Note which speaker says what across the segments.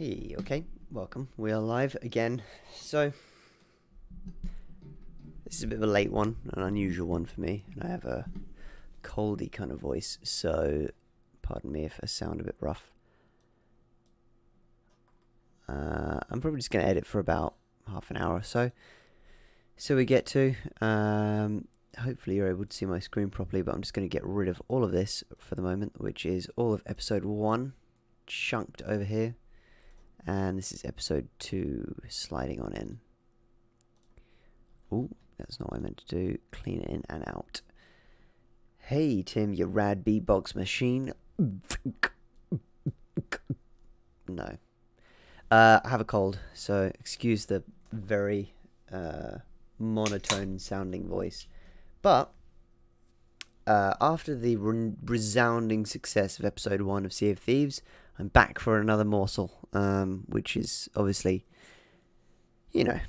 Speaker 1: Hey, okay, welcome. We are live again. So, this is a bit of a late one, an unusual one for me, and I have a coldy kind of voice, so pardon me if I sound a bit rough. I'm probably just going to edit for about half an hour or so. So we get to, hopefully you're able to see my screen properly, but I'm just going to get rid of all of this for the moment, which is all of episode 1 chunked over here. And this is episode 2 sliding on in. Ooh, that's not what I meant to do. Clean it in and out. Hey, Tim, you rad beatbox machine. No. I have a cold, so excuse the very monotone sounding voice. But after the resounding success of episode 1 of Sea of Thieves, I'm back for another morsel, which is obviously, you know,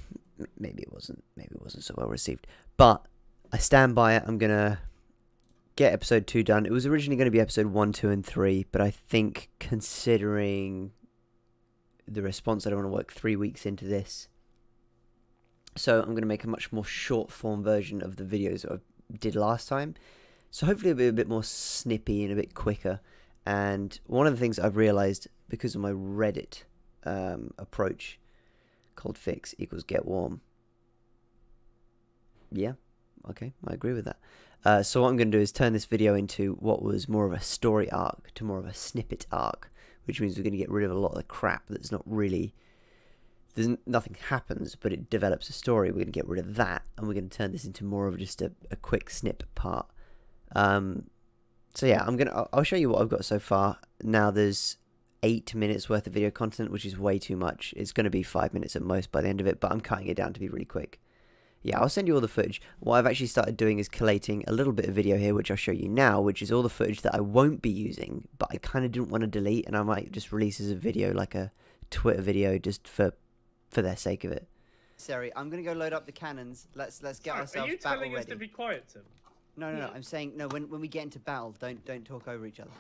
Speaker 1: maybe it wasn't so well received, but I stand by it. I'm gonna get episode 2 done. It was originally going to be episode 1, 2, and 3, but I think considering the response, I don't want to work 3 weeks into this, so I'm going to make a much more short form version of the videos that I did last time. So hopefully it'll be a bit more snippy and a bit quicker. And one of the things I've realized because of my Reddit approach, cold fix equals get warm. Yeah, okay, I agree with that. So what I'm going to do is turn this video into what was more of a story arc to more of a snippet arc, which means we're going to get rid of a lot of the crap that's not really, nothing happens, but it develops a story. We're going to get rid of that, and we're going to turn this into more of just a quick snip part. So yeah, I'll show you what I've got so far. Now there's 8 minutes worth of video content, which is way too much. It's going to be 5 minutes at most by the end of it, but I'm cutting it down to be really quick. Yeah, I'll send you all the footage. What I've actually started doing is collating a little bit of video here, which I'll show you now, which is all the footage that I won't be using, but I kind of didn't want to delete, and I might just release as a video, like a Twitter video, just for their sake of it. Sorry, I'm going to go load up the cannons. Let's get ourselves battle ready.
Speaker 2: Are you telling us to be quiet, Tim?
Speaker 1: No, I'm saying, no, when we get into battle, don't talk over each other.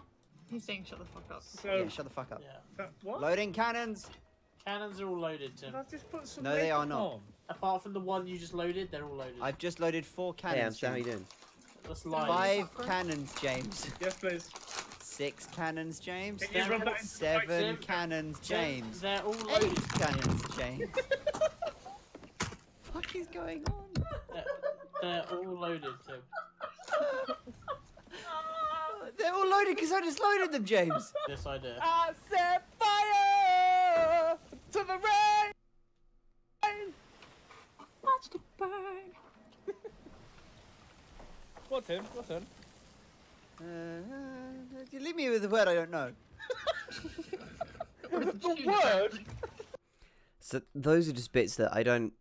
Speaker 3: He's saying shut the fuck up.
Speaker 2: So,
Speaker 1: yeah, shut the fuck up.
Speaker 3: Yeah.
Speaker 2: What?
Speaker 1: Loading cannons!
Speaker 4: Cannons are all loaded, Tim.
Speaker 2: I've just put some
Speaker 1: No, they are not.
Speaker 2: on.
Speaker 4: Apart from the one you just loaded, they're all loaded.
Speaker 1: I've just loaded 4 cannons. Hey, how you doing?
Speaker 4: That's live.
Speaker 1: 5 cannons, James.
Speaker 2: Yes, please.
Speaker 1: 6 cannons, James.
Speaker 2: Can you run that into
Speaker 1: 7 cannons, James.
Speaker 4: They're all
Speaker 1: 8
Speaker 4: loaded.
Speaker 1: cannons, James. What is going on?
Speaker 4: They're all loaded, Tim.
Speaker 1: They're all loaded because I just loaded them, James.
Speaker 4: Yes, I did.
Speaker 2: I set fire to the rain.
Speaker 3: Watch it burn.
Speaker 2: What, Tim? What's in?
Speaker 1: You leave me with a word I don't know.
Speaker 2: The word?
Speaker 1: So those are just bits that I don't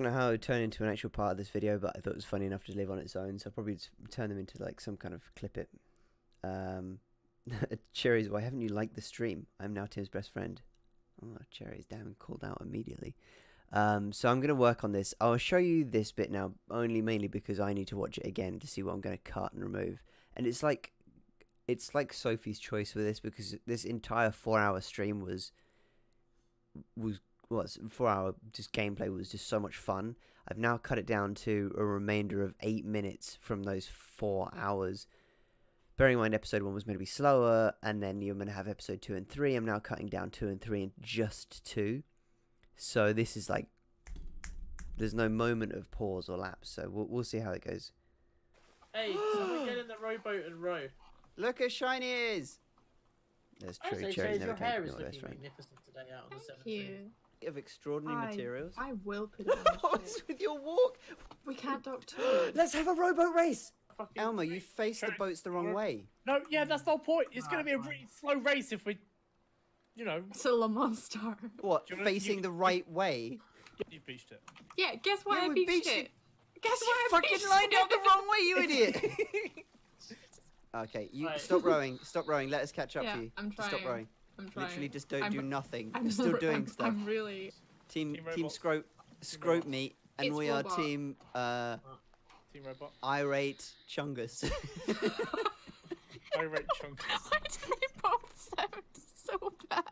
Speaker 1: know how it would turn into an actual part of this video, but I thought it was funny enough to live on its own, so I'll probably just turn them into like some kind of clip it. Cherries, why haven't you liked the stream? I'm now Tim's best friend. Oh, Cherries, damn, called out immediately. So I'm going to work on this. I'll show you this bit now, mainly because I need to watch it again to see what I'm going to cut and remove. And it's like Sophie's choice with this, because this entire 4-hour stream was 4-hour just gameplay was just so much fun. I've now cut it down to a remainder of 8 minutes from those 4 hours. Bearing in mind episode 1 was meant to be slower, and then you're going to have episode 2 and 3. I'm now cutting down 2 and 3 and just 2. So this is like, there's no moment of pause or lapse, so we'll see how it goes.
Speaker 4: Hey, someone get in the rowboat and row.
Speaker 1: Look how shiny it is! That's true,
Speaker 4: Also,
Speaker 1: Cherry's never
Speaker 4: your hair
Speaker 1: taken
Speaker 4: is
Speaker 1: my best
Speaker 4: looking
Speaker 1: friend.
Speaker 4: magnificent today out on the 17th.
Speaker 3: Thank you.
Speaker 1: Of extraordinary materials.
Speaker 3: I will put it on the
Speaker 1: What's with your walk?
Speaker 3: We can't dock too.
Speaker 1: Let's have a rowboat race!
Speaker 4: Fucking
Speaker 1: Elmer, you faced the boats the wrong way.
Speaker 2: No, yeah, that's the whole point. It's going to be a really slow race if we, you know.
Speaker 3: It's a Le Mans star.
Speaker 1: What,
Speaker 2: Do you wanna-
Speaker 1: facing the right way?
Speaker 2: You beached it.
Speaker 3: Yeah, guess why
Speaker 1: Yeah,
Speaker 3: I
Speaker 1: we
Speaker 3: beached
Speaker 1: beached
Speaker 3: it?
Speaker 1: it.
Speaker 3: Guess
Speaker 1: You
Speaker 3: why I
Speaker 1: fucking
Speaker 3: beached
Speaker 1: lined
Speaker 3: it?
Speaker 1: up the wrong way, you idiot! Okay, you
Speaker 4: Right.
Speaker 1: stop rowing. Stop rowing. Let us catch up
Speaker 3: Yeah,
Speaker 1: to you.
Speaker 3: I'm
Speaker 1: Just
Speaker 3: trying.
Speaker 1: stop rowing.
Speaker 3: I'm trying.
Speaker 1: Literally, just don't
Speaker 3: I'm-
Speaker 1: do nothing.
Speaker 3: I'm
Speaker 1: You're still
Speaker 3: re-
Speaker 1: doing
Speaker 3: I'm,
Speaker 1: stuff.
Speaker 3: I'm really.
Speaker 1: Team
Speaker 2: Robot.
Speaker 1: Scrope Meat, and
Speaker 3: It's
Speaker 1: we are
Speaker 3: robot.
Speaker 1: team
Speaker 2: Team Robot.
Speaker 1: Irate Chungus.
Speaker 2: I rate chunks.
Speaker 3: Why do they both sound so bad?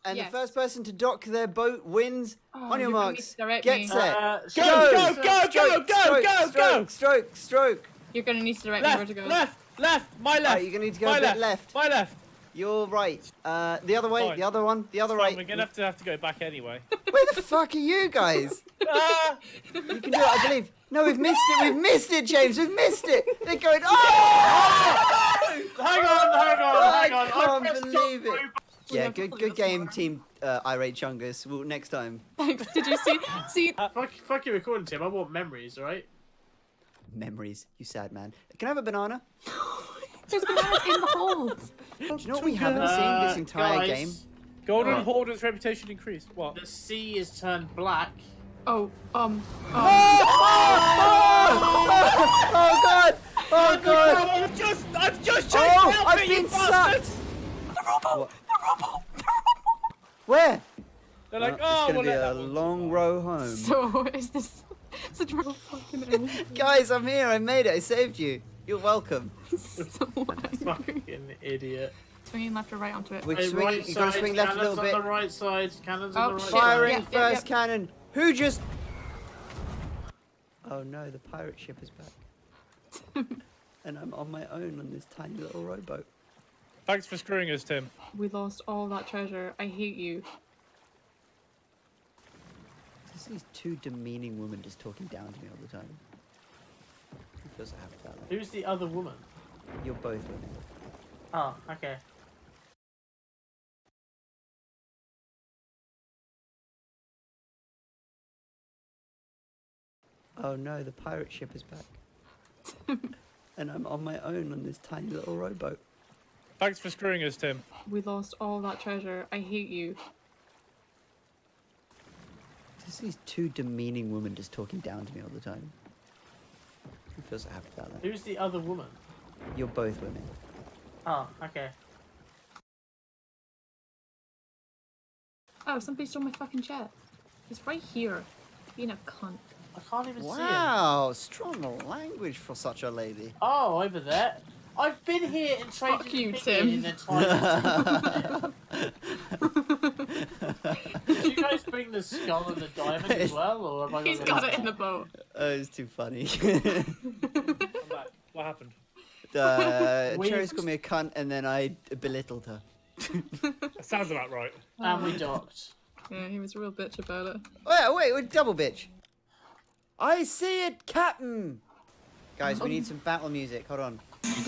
Speaker 1: And
Speaker 3: Yes.
Speaker 1: the first person to dock their boat wins.
Speaker 3: Oh,
Speaker 1: On your
Speaker 3: you're gonna
Speaker 1: marks,
Speaker 3: need to direct
Speaker 1: get
Speaker 3: me.
Speaker 1: set,
Speaker 2: Go, go,
Speaker 1: stroke,
Speaker 2: go,
Speaker 1: stroke,
Speaker 2: go,
Speaker 1: stroke, stroke, stroke.
Speaker 3: You're gonna need to direct me where
Speaker 2: Left,
Speaker 3: to go.
Speaker 2: left, my left.
Speaker 1: Alright, you're gonna need to go
Speaker 2: my
Speaker 1: a bit left.
Speaker 2: My left.
Speaker 1: You're right. The other way,
Speaker 2: Fine.
Speaker 1: the other one, the other
Speaker 2: Fine,
Speaker 1: right.
Speaker 2: we're gonna have to go back anyway.
Speaker 1: Where the fuck are you guys?
Speaker 2: Ah!
Speaker 1: You can do it, I believe. No, we've missed it. We've missed it, James. We've missed it. They're going. Oh!
Speaker 4: Hang on.
Speaker 1: I can't
Speaker 4: pressed
Speaker 1: believe
Speaker 4: jump
Speaker 1: it.
Speaker 4: robot.
Speaker 1: Yeah,
Speaker 3: have to
Speaker 1: good,
Speaker 3: play
Speaker 1: good
Speaker 3: this
Speaker 1: game,
Speaker 3: more.
Speaker 1: team. Irate Chungus. Well, next time.
Speaker 3: Thanks. Did you see? See,
Speaker 4: Fuck your recording, Tim. I want memories, alright?
Speaker 1: Memories, you sad man. Can I have a banana?
Speaker 3: there's bananas in the holes.
Speaker 1: Do you know what we haven't seen this entire
Speaker 4: guys,
Speaker 1: game?
Speaker 2: Golden
Speaker 4: Right.
Speaker 2: Hoarder's reputation increased. What?
Speaker 4: The sea is turned black.
Speaker 3: Oh,
Speaker 1: Oh god! Oh god!
Speaker 2: I've just changed
Speaker 1: Oh,
Speaker 2: outfit,
Speaker 1: I've
Speaker 2: you
Speaker 1: been
Speaker 2: bastard!
Speaker 1: sucked! Where?
Speaker 2: They're like,
Speaker 1: It's
Speaker 2: oh,
Speaker 1: gonna
Speaker 2: we'll
Speaker 1: be
Speaker 2: let
Speaker 1: a
Speaker 2: that one
Speaker 1: long row home.
Speaker 3: so is this such a real fucking amazing?
Speaker 1: Guys, I'm here. I made it. I saved you. You're welcome.
Speaker 3: so angry.
Speaker 4: Fucking idiot.
Speaker 3: Swinging left or right onto it.
Speaker 1: We're
Speaker 4: Hey,
Speaker 1: swinging.
Speaker 4: right
Speaker 1: You gotta
Speaker 4: side,
Speaker 1: swing left a
Speaker 4: cannons
Speaker 1: little bit.
Speaker 4: on the right side. Cannons
Speaker 3: Oh,
Speaker 4: on the right
Speaker 3: shit.
Speaker 4: side.
Speaker 1: Firing
Speaker 3: Yeah, yeah,
Speaker 1: first
Speaker 3: yeah.
Speaker 1: cannon. Who just? Oh no, the pirate ship is back. And I'm on my own on this tiny little rowboat.
Speaker 2: Thanks for screwing us, Tim.
Speaker 3: We lost all that treasure. I hate you.
Speaker 1: Just these two demeaning women just talking down to me all the time. Who feels I have about that?
Speaker 4: Who's the other woman?
Speaker 1: You're both women.
Speaker 4: Oh, okay.
Speaker 1: Oh no, the pirate ship is back. And I'm on my own on this tiny little rowboat.
Speaker 2: Thanks for screwing us, Tim.
Speaker 3: We lost all that treasure. I hate you.
Speaker 1: Just these two demeaning women just talking down to me all the time. Who feels I have about that?
Speaker 4: Who's the other woman?
Speaker 1: You're both women.
Speaker 4: Oh, okay.
Speaker 3: Oh, somebody stole my fucking jet. It's right here. Being a cunt.
Speaker 4: I can't even see him.
Speaker 1: Wow, strong language for such a lady.
Speaker 4: Oh, over there. I've been here and traded
Speaker 3: Fuck you,
Speaker 4: the
Speaker 3: Tim.
Speaker 4: in the time. Did you guys bring the skull and the diamond as well, or have I
Speaker 3: He's got it in the boat.
Speaker 1: Oh, it's too funny.
Speaker 2: I'm back. What happened?
Speaker 1: Cherry's called me a cunt and then I belittled her.
Speaker 2: That sounds about right.
Speaker 4: And we docked.
Speaker 3: Yeah, he was a real bitch about it.
Speaker 1: Wait, double bitch. I see it, Captain! Guys, we need some battle music. Hold on.
Speaker 2: You alright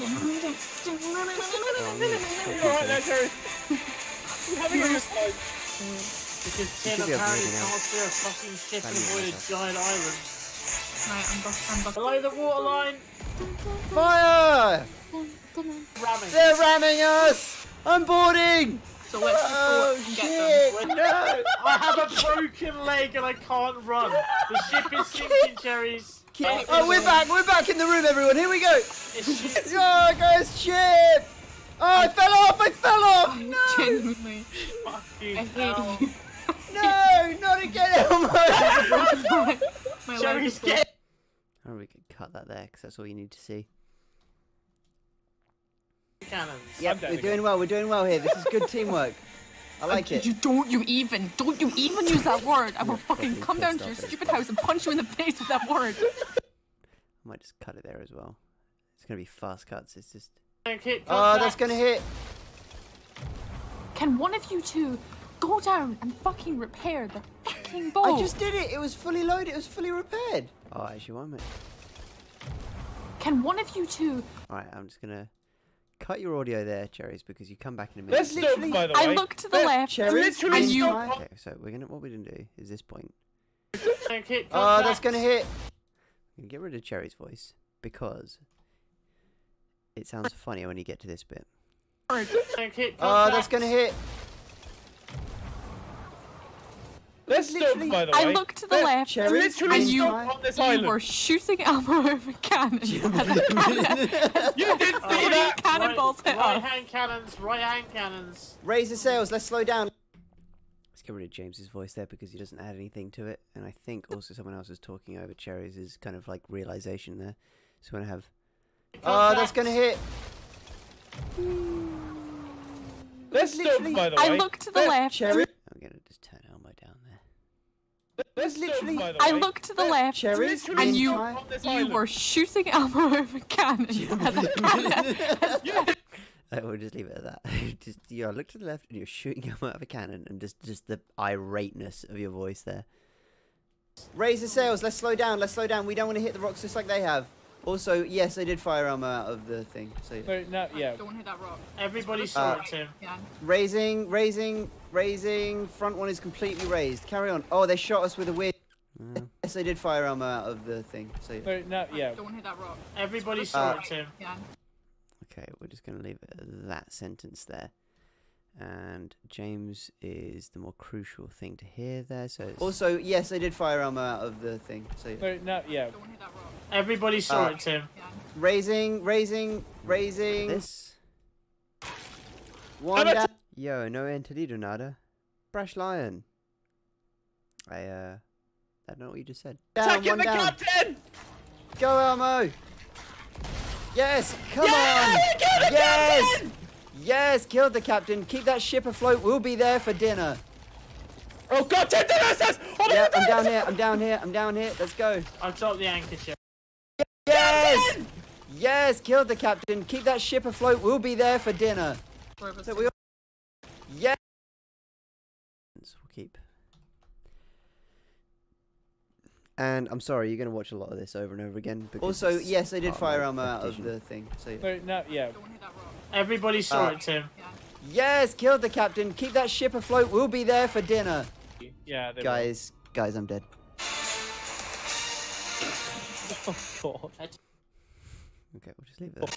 Speaker 2: there, Terry? Having a good time.
Speaker 4: Because
Speaker 1: You
Speaker 4: Tim
Speaker 1: should be able to
Speaker 4: apparently
Speaker 1: hear me now.
Speaker 4: can't steer a fucking ship and
Speaker 1: Funny
Speaker 4: avoid a
Speaker 1: myself.
Speaker 4: giant island.
Speaker 3: Right, I'm back.
Speaker 4: Below the waterline,
Speaker 1: Fire!
Speaker 4: ramming.
Speaker 1: They're ramming us! I'm boarding!
Speaker 3: So let's just go
Speaker 1: Oh,
Speaker 3: and get them.
Speaker 1: shit! No!
Speaker 4: I have a broken leg and I can't run. The ship is sinking, Cherries.
Speaker 1: Oh, we're back in the room, everyone. Here we go.
Speaker 4: It's just
Speaker 1: Oh, guys, ship! Oh, I fell off! No!
Speaker 3: Genuinely.
Speaker 4: fucking
Speaker 3: I
Speaker 4: hell.
Speaker 3: hate you.
Speaker 1: No, not again, Elmo!
Speaker 3: My leg
Speaker 4: Cherries,
Speaker 3: is
Speaker 4: get.
Speaker 1: Oh, we could cut that there, because that's all you need to see.
Speaker 4: Cannons.
Speaker 1: Yep,
Speaker 2: dead
Speaker 1: we're
Speaker 2: again.
Speaker 1: doing well here. This is good teamwork. I like it.
Speaker 3: Don't you even use that word. I will fucking
Speaker 1: fucking
Speaker 3: come down
Speaker 1: pissed
Speaker 3: to your
Speaker 1: off at
Speaker 3: stupid
Speaker 1: this.
Speaker 3: house and punch you in the face with that word.
Speaker 1: I might just cut it there as well. It's gonna be fast cuts. It's just.
Speaker 4: Hit
Speaker 1: Oh, that's
Speaker 4: contact.
Speaker 1: gonna hit.
Speaker 3: Can one of you two go down and fucking repair the fucking boat?
Speaker 1: I just did it. It was fully loaded. It was fully repaired. Oh, actually, one minute.
Speaker 3: Can one of you two?
Speaker 1: All right, I'm just gonna cut your audio there, Cherries, because you come back in a minute.
Speaker 2: Let's stop, by the way.
Speaker 3: I look to the left.
Speaker 1: Cherries
Speaker 3: and you.
Speaker 1: Okay, so what we're gonna do is this point.
Speaker 4: Hit
Speaker 1: Oh, that's
Speaker 4: contact.
Speaker 1: gonna hit. I'm gonna get rid of Cherry's voice because it sounds funnier when you get to this bit.
Speaker 4: Hit
Speaker 1: Oh, that's
Speaker 4: contact.
Speaker 1: gonna hit.
Speaker 2: Let's stop,
Speaker 1: literally-
Speaker 2: by the
Speaker 3: I
Speaker 2: way.
Speaker 3: look to the left.
Speaker 1: Cherries
Speaker 3: and you-
Speaker 2: stop on this
Speaker 3: You
Speaker 2: island.
Speaker 3: were shooting Elmo with a cannon.
Speaker 2: You didn't see that.
Speaker 3: Cannonballs hit
Speaker 4: Right
Speaker 3: us.
Speaker 4: hand cannons. Right hand cannons.
Speaker 1: Raise the sails. Let's slow down. Let's get rid of James's voice there because he doesn't add anything to it, and I think also someone else is talking over Cherry's kind of like realization there. So we're gonna have. Oh, that's gonna hit.
Speaker 2: Let's stop, by the way.
Speaker 3: I look to the left.
Speaker 5: Cherry.
Speaker 1: I'm gonna just turn Elmo down there.
Speaker 5: There's literally.
Speaker 2: By the
Speaker 3: I
Speaker 2: way.
Speaker 3: look to the left.
Speaker 5: Cherries.
Speaker 2: Literally
Speaker 3: And you-
Speaker 2: on this
Speaker 3: You
Speaker 2: island.
Speaker 3: were shooting Elmo with a cannon. As a cannon.
Speaker 1: We'll just leave it at that. Just look to the left, and you're shooting Elmo out of a cannon, and just the irateness of your voice there.
Speaker 5: Raise the sails. Let's slow down. Let's slow down. We don't want to hit the rocks just like they have. Also, yes, I did fire Elmo out of the thing. So
Speaker 2: No, no, yeah.
Speaker 3: Don't hit that rock.
Speaker 4: Everybody saw it, Tim.
Speaker 3: Yeah.
Speaker 5: raising. Front one is completely raised. Carry on. Oh, they shot us with a weird. Yes, I did fire Elmo out of the thing. So
Speaker 2: No, no, yeah.
Speaker 3: Don't hit that rock.
Speaker 4: Everybody saw it, Tim.
Speaker 3: Yeah.
Speaker 1: Okay, we're just gonna leave it at that sentence there. And James is the more crucial thing to hear there. So it's...
Speaker 5: also, yes, I did fire Elmo out of the thing. So
Speaker 2: No, no, yeah.
Speaker 3: Don't hit that rock.
Speaker 4: Everybody saw it, Tim.
Speaker 3: Yeah.
Speaker 5: raising.
Speaker 1: this.
Speaker 5: One down.
Speaker 1: Yo, no entendido nada. Brash lion. I don't know what you just said.
Speaker 5: Down.
Speaker 2: Attacking
Speaker 5: One
Speaker 2: the
Speaker 5: down.
Speaker 2: captain!
Speaker 5: Go, Elmo. Yes. Come on.
Speaker 2: Kill the
Speaker 5: Yes.
Speaker 2: captain!
Speaker 5: Yes, killed the captain. Keep that ship afloat. We'll be there for dinner.
Speaker 2: Oh god, Tim, this! Oh,
Speaker 5: Yeah, I'm down here. I'm down here. I'm down here. Let's go.
Speaker 4: I've dropped the anchor, Tim.
Speaker 5: Yes! Yes, killed the captain. Keep that ship afloat. We'll be there for dinner.
Speaker 3: Where was
Speaker 5: So
Speaker 3: it?
Speaker 5: we all... Yes!
Speaker 1: We'll keep. And I'm sorry, you're gonna watch a lot of this over and over again. Because
Speaker 5: Also,
Speaker 1: it's
Speaker 5: yes, I did
Speaker 1: part of
Speaker 5: fire
Speaker 1: my
Speaker 5: Elmo out of
Speaker 1: repetition.
Speaker 5: the thing. So
Speaker 2: No, no, yeah.
Speaker 3: Don't hit that rock.
Speaker 4: Everybody saw it, Tim.
Speaker 3: Yeah.
Speaker 5: yes, killed the captain. Keep that ship afloat. We'll be there for dinner.
Speaker 2: Yeah, they
Speaker 5: Guys, I'm dead.
Speaker 2: were. Oh, God.
Speaker 1: Okay, we'll just leave it there.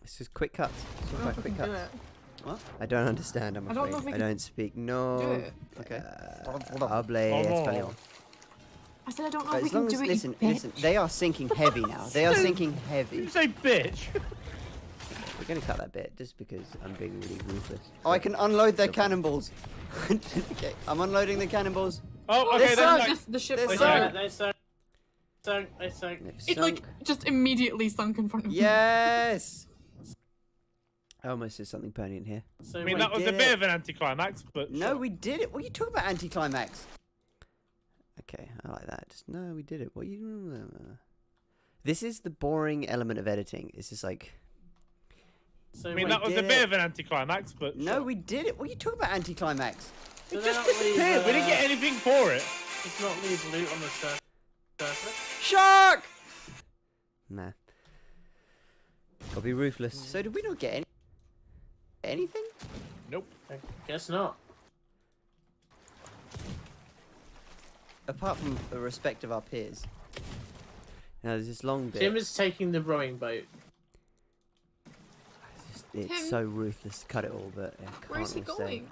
Speaker 1: This is quick cuts. It's all about quick
Speaker 3: Do
Speaker 1: cuts.
Speaker 3: it.
Speaker 5: What?
Speaker 1: I don't understand, I'm
Speaker 3: I don't
Speaker 1: afraid.
Speaker 3: know if we
Speaker 1: I
Speaker 3: can
Speaker 1: don't speak. No.
Speaker 3: do it.
Speaker 5: Okay.
Speaker 1: Hable español.
Speaker 3: I said I don't know if we
Speaker 5: As
Speaker 3: can
Speaker 5: long
Speaker 3: do
Speaker 5: as,
Speaker 3: it.
Speaker 5: listen,
Speaker 3: you
Speaker 5: listen, they are sinking heavy now. They are sinking heavy.
Speaker 2: You say bitch?
Speaker 1: We're gonna cut that bit just because I'm being really ruthless.
Speaker 5: Oh, I can unload their cannonballs. Okay, I'm unloading the cannonballs.
Speaker 2: Oh,
Speaker 5: They
Speaker 2: okay,
Speaker 5: sunk.
Speaker 2: then.
Speaker 3: Just the ship
Speaker 5: They're
Speaker 3: was
Speaker 5: sunk.
Speaker 3: there.
Speaker 4: They sunk. They sunk.
Speaker 3: It like just immediately sunk in front of me.
Speaker 5: Yes!
Speaker 1: I almost said something pertinent here.
Speaker 4: So
Speaker 2: I mean,
Speaker 4: wait,
Speaker 2: that was a
Speaker 5: did
Speaker 2: bit
Speaker 5: it.
Speaker 2: of an anticlimax, but.
Speaker 5: No,
Speaker 2: sure.
Speaker 5: we did it. What are you talking about, anticlimax?
Speaker 1: Okay, I like that. Just, no, we did it. What you? This is the boring element of editing. It's just like
Speaker 4: So
Speaker 2: I mean,
Speaker 4: wait,
Speaker 2: that was a
Speaker 5: did
Speaker 2: bit
Speaker 5: it.
Speaker 2: of an anticlimax, but.
Speaker 5: No,
Speaker 2: sure.
Speaker 5: we did it. What are you talking about, anticlimax?
Speaker 4: do
Speaker 2: It
Speaker 4: they
Speaker 2: just
Speaker 4: not leave,
Speaker 2: disappeared. We didn't get anything for it.
Speaker 4: Just not leave loot on the surface.
Speaker 5: Shark!
Speaker 1: nah. I'll be ruthless.
Speaker 5: So did we not get anything?
Speaker 2: Nope.
Speaker 4: I guess not.
Speaker 5: Apart from the respect of our peers.
Speaker 1: Now there's this long bit.
Speaker 4: Tim is taking the rowing boat.
Speaker 1: It's
Speaker 3: Tim?
Speaker 1: so ruthless to cut it all, but I can't
Speaker 3: Where is he
Speaker 1: really say.
Speaker 3: going?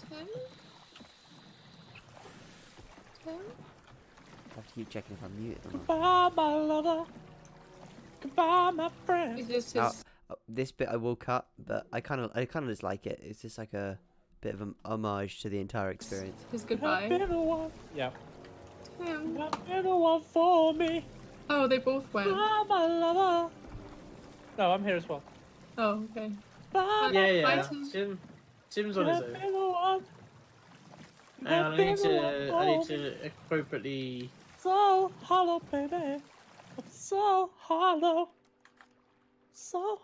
Speaker 3: Tim? Tim?
Speaker 1: I have to keep checking if I'm muted or not.
Speaker 2: Goodbye, my lover. Goodbye, my friend.
Speaker 3: Is this
Speaker 1: Now,
Speaker 3: his...
Speaker 1: this bit I will cut, but I kind of just like it. It's just like a bit of an homage to the entire experience.
Speaker 3: his
Speaker 2: I've
Speaker 3: goodbye?
Speaker 2: been the one. Yeah.
Speaker 3: Tim.
Speaker 2: I've been the one for me.
Speaker 3: Oh, they both went.
Speaker 2: Goodbye, my lover. No, I'm here as well.
Speaker 3: Oh, okay.
Speaker 2: Bye,
Speaker 4: Yeah, yeah.
Speaker 3: Bye, Tim.
Speaker 4: Tim's on his
Speaker 2: I've
Speaker 4: own.
Speaker 2: been the one.
Speaker 4: Hang on,
Speaker 2: I've been the
Speaker 4: I need
Speaker 2: one.
Speaker 4: to appropriately.
Speaker 2: So hollow, baby. I'm so hollow. So,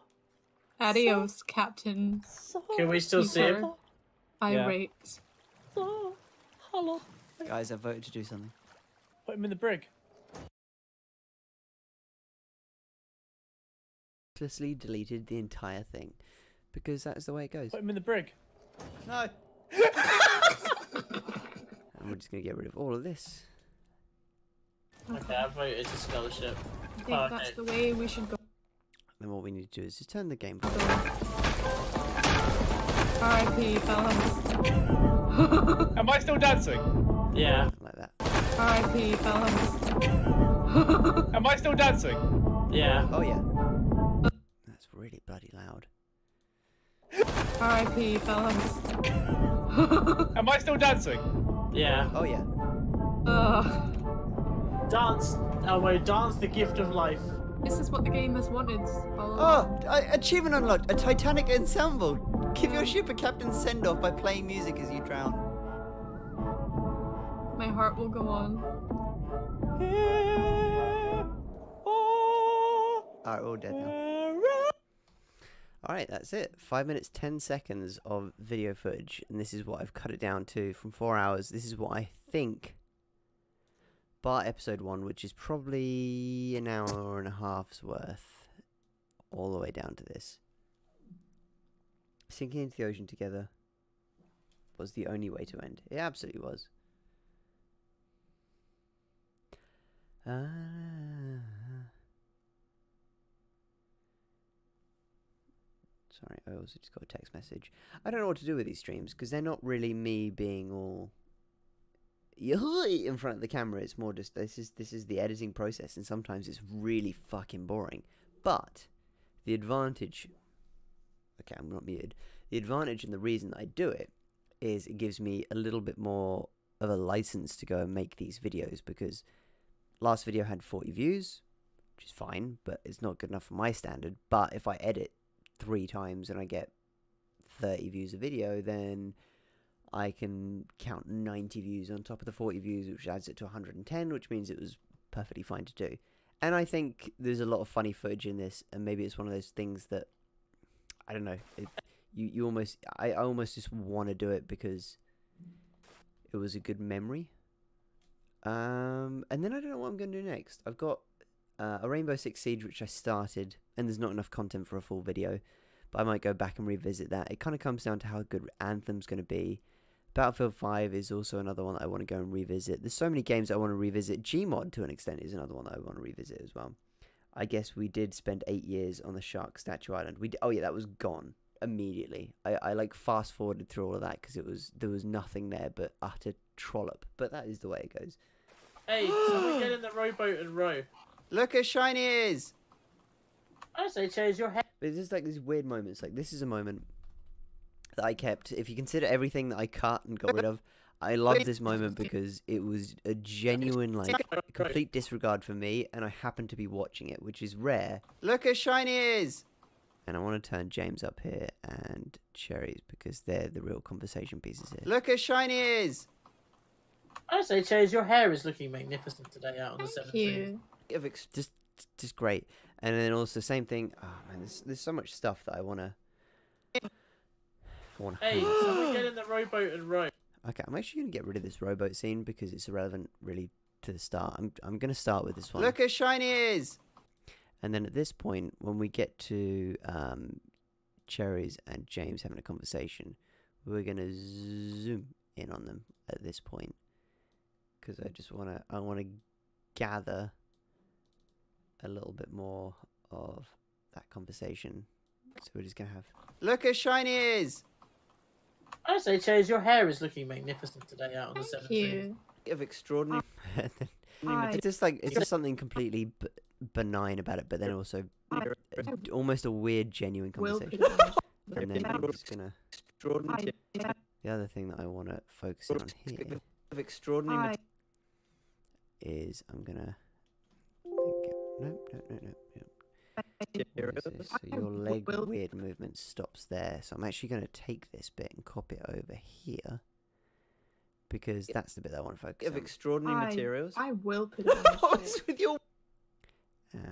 Speaker 3: Adios, Captain
Speaker 2: so.
Speaker 4: Can we still see him?
Speaker 3: Peter. Irate.
Speaker 2: So hollow.
Speaker 5: Guys, I voted to do something.
Speaker 2: Put him in the brig.
Speaker 1: Ruthlessly deleted the entire thing because that's the way it goes.
Speaker 2: Put him in the brig.
Speaker 5: No.
Speaker 1: And we're just gonna get rid of all of this.
Speaker 4: Okay, I voted to scholarship.
Speaker 3: I think that's the way we should go.
Speaker 1: Then what we need to do is just turn the game.
Speaker 3: R.I.P. fellas.
Speaker 2: Am I still dancing?
Speaker 4: Yeah.
Speaker 1: Like that.
Speaker 3: R.I.P. fellas.
Speaker 2: Am I still dancing?
Speaker 4: Yeah.
Speaker 1: Oh yeah. That's really bloody loud.
Speaker 3: R.I.P. fellas.
Speaker 2: Am I still dancing?
Speaker 4: Yeah.
Speaker 1: Oh yeah.
Speaker 3: Ugh.
Speaker 4: Dance, Elmo, dance the gift of life.
Speaker 3: This is what the game has wanted all along.
Speaker 5: Oh, achievement unlocked. A Titanic ensemble. Give your ship a captain's send-off by playing music as you drown.
Speaker 3: My heart will go on.
Speaker 5: Alright, we're all dead now.
Speaker 1: Alright, that's it. 5 minutes, 10 seconds of video footage. And this is what I've cut it down to from 4 hours. This is what I think, bar episode 1, which is probably an hour and a half's worth, all the way down to this. Sinking into the ocean together was the only way to end. It absolutely was. Sorry, I also just got a text message. I don't know what to do with these streams because they're not really me being all in front of the camera. It's more just this is the editing process, and sometimes it's really fucking boring. But the advantage, okay, I'm not muted. The advantage and the reason that I do it is it gives me a little bit more of a license to go and make these videos, because last video had 40 views, which is fine, but it's not good enough for my standard. But if I edit 3 times and I get 30 views a video, then I can count 90 views on top of the 40 views, which adds it to 110, which means it was perfectly fine to do. And I think there's a lot of funny footage in this, and maybe it's one of those things that, I don't know, I almost just want to do it because it was a good memory. And then I don't know what I'm going to do next. I've got a Rainbow Six Siege, which I started, and there's not enough content for a full video, but I might go back and revisit that. It kind of comes down to how good Anthem's going to be. Battlefield 5 is also another one that I want to go and revisit. There's so many games I want to revisit. Gmod, to an extent, is another one that I want to revisit as well. I guess we did spend 8 years on the Shark Statue Island. Oh yeah, that was gone immediately. I like fast forwarded through all of that because there was nothing there but utter trollop. But that is the way it goes.
Speaker 4: Hey, someone get in the rowboat and row.
Speaker 5: Look how shiny it is.
Speaker 4: I say change your head.
Speaker 1: But it's just like these weird moments. Like, this is a moment that I kept. If you consider everything that I cut and got rid of, I love this moment because it was a genuine, like, complete disregard for me, and I happened to be watching it, which is rare.
Speaker 5: Look how shiny it is.
Speaker 1: And I want to turn James up here and Cherries because they're the real conversation pieces here.
Speaker 5: Look how shiny it is.
Speaker 4: I say change your hair is looking magnificent today out on the 17th.
Speaker 3: Thank you.
Speaker 1: Just great. And then also same thing. Oh man, there's so much stuff that I wanna.
Speaker 4: Hey, someone get in the rowboat and row.
Speaker 1: Okay, I'm actually gonna get rid of this rowboat scene because it's irrelevant really to the start. I'm gonna start with this one.
Speaker 5: Look how shiny it is.
Speaker 1: And then at this point, when we get to Cherries and James having a conversation, we're gonna zoom in on them at this point because I wanna gather a little bit more of that conversation. So we're just gonna have.
Speaker 5: Look how shiny it is.
Speaker 4: I say change your hair is looking magnificent today out on the 17th.
Speaker 3: Thank you.
Speaker 5: Of extraordinary.
Speaker 3: Hi.
Speaker 1: it's just something completely benign about it, but then also almost a weird, genuine
Speaker 3: Will
Speaker 1: conversation.
Speaker 3: put it on.
Speaker 1: And then I'm just gonna.
Speaker 5: Extraordinary.
Speaker 1: The other thing that I want to focus in on here
Speaker 5: Of extraordinary.
Speaker 3: Hi.
Speaker 1: is I'm gonna. No. What is this? So your leg weird movement stops there. So I'm actually going to take this bit and copy it over here because that's the bit that I want to focus
Speaker 5: Of
Speaker 1: on.
Speaker 5: extraordinary materials.
Speaker 3: I will put it on.
Speaker 5: What's with your?
Speaker 1: And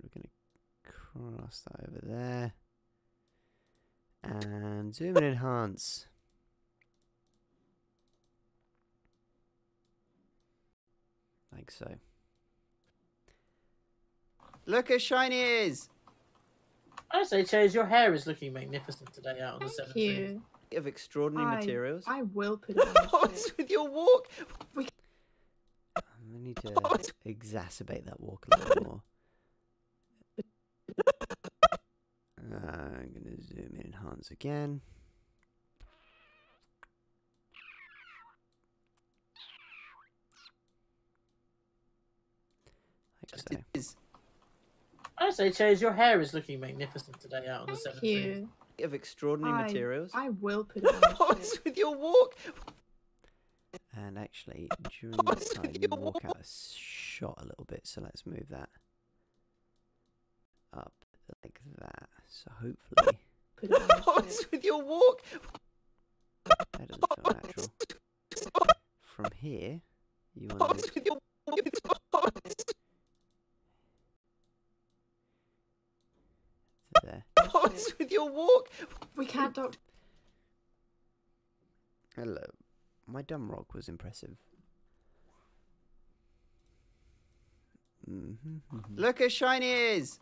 Speaker 1: we're going to cross that over there and zoom and enhance. Like so.
Speaker 5: Look how shiny it is.
Speaker 4: I say change your hair is looking magnificent today out on the
Speaker 3: Thank
Speaker 4: 17th.
Speaker 3: you.
Speaker 5: Of extraordinary materials.
Speaker 3: I will put it on.
Speaker 5: What's with your walk?
Speaker 1: I need to exacerbate that walk a little more. I'm going to zoom in, enhance again. Like so.
Speaker 4: I say change your hair is looking magnificent today out on the 17th.
Speaker 3: Thank you.
Speaker 5: Of extraordinary materials.
Speaker 3: I will put it on.
Speaker 5: What's with your walk?
Speaker 1: And actually, during this time, you walk out a shot a little bit, so let's move that. up like that. So hopefully
Speaker 5: What's with your walk?
Speaker 1: that doesn't feel natural. From here, you want to
Speaker 5: What's with your
Speaker 1: there.
Speaker 5: What's with your walk?
Speaker 3: We can't talk.
Speaker 1: Hello. My dumb rock was impressive.
Speaker 5: Look how shiny it is.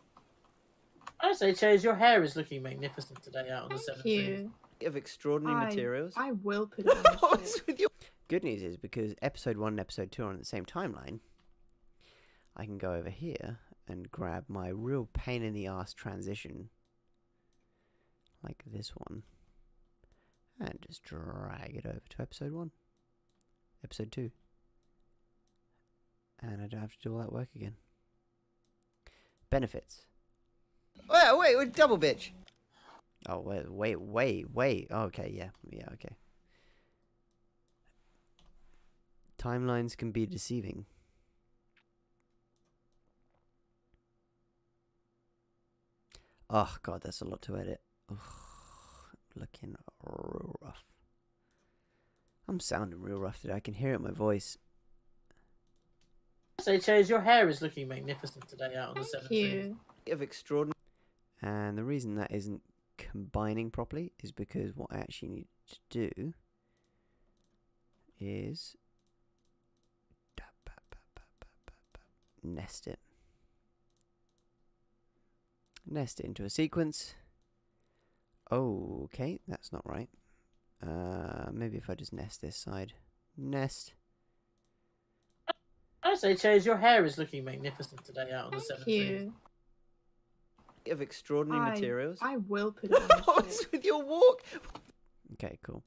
Speaker 4: I say, Chase, your hair is looking magnificent today out on the
Speaker 3: Thank
Speaker 4: 17th.
Speaker 3: you.
Speaker 5: Of extraordinary materials.
Speaker 3: I will put it on the
Speaker 5: What's with your
Speaker 1: Good news is because episode 1 and episode 2 are on the same timeline, I can go over here and grab my real pain in the ass transition, like this one, and just drag it over to episode 1, episode 2. And I don't have to do all that work again. Benefits.
Speaker 5: wait, double bitch.
Speaker 1: Oh, wait. Oh, okay, yeah, okay. Timelines can be deceiving. Oh, God, that's a lot to edit. Ugh, looking real rough. I'm sounding real rough today. I can hear it in my voice.
Speaker 4: I say, Chase, your hair is looking magnificent today out on the 17th.
Speaker 3: Thank you.
Speaker 5: Of extraordinary.
Speaker 1: And the reason that isn't combining properly is because what I actually need to do is nest it. Nest it into a sequence. Oh, okay, that's not right. Maybe if I just nest this side. Nest.
Speaker 4: I say, Chase, your hair is looking magnificent today out on the 17th.
Speaker 3: Thank you.
Speaker 5: Of extraordinary materials.
Speaker 3: I will put it on the
Speaker 5: What's with your walk?
Speaker 1: Okay, cool.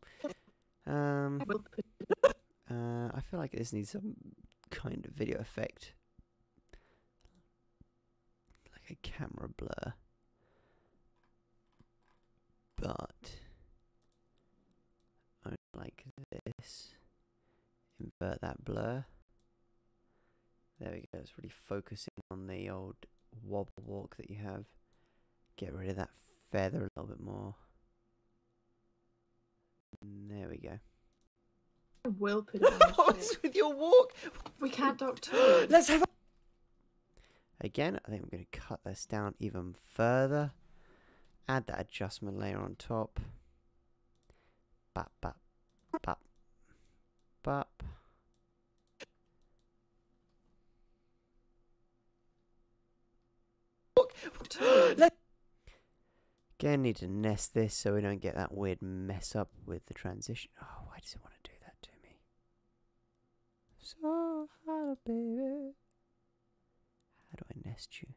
Speaker 3: I will put it
Speaker 1: I feel like this needs some kind of video effect. Like a camera blur. But only like this. Invert that blur. There we go. It's really focusing on the old wobble walk that you have. Get rid of that feather a little bit more. There we go.
Speaker 3: I will put it on the
Speaker 5: What's with your walk?
Speaker 3: We can't talk to
Speaker 5: Let's have a
Speaker 1: Again, I think I'm going to cut this down even further. Add that adjustment layer on top. Bap, bap, bap, bap. Again, need to nest this so we don't get that weird mess up with the transition. Oh, why does it want to do that to me? So hard, baby. How do I nest you?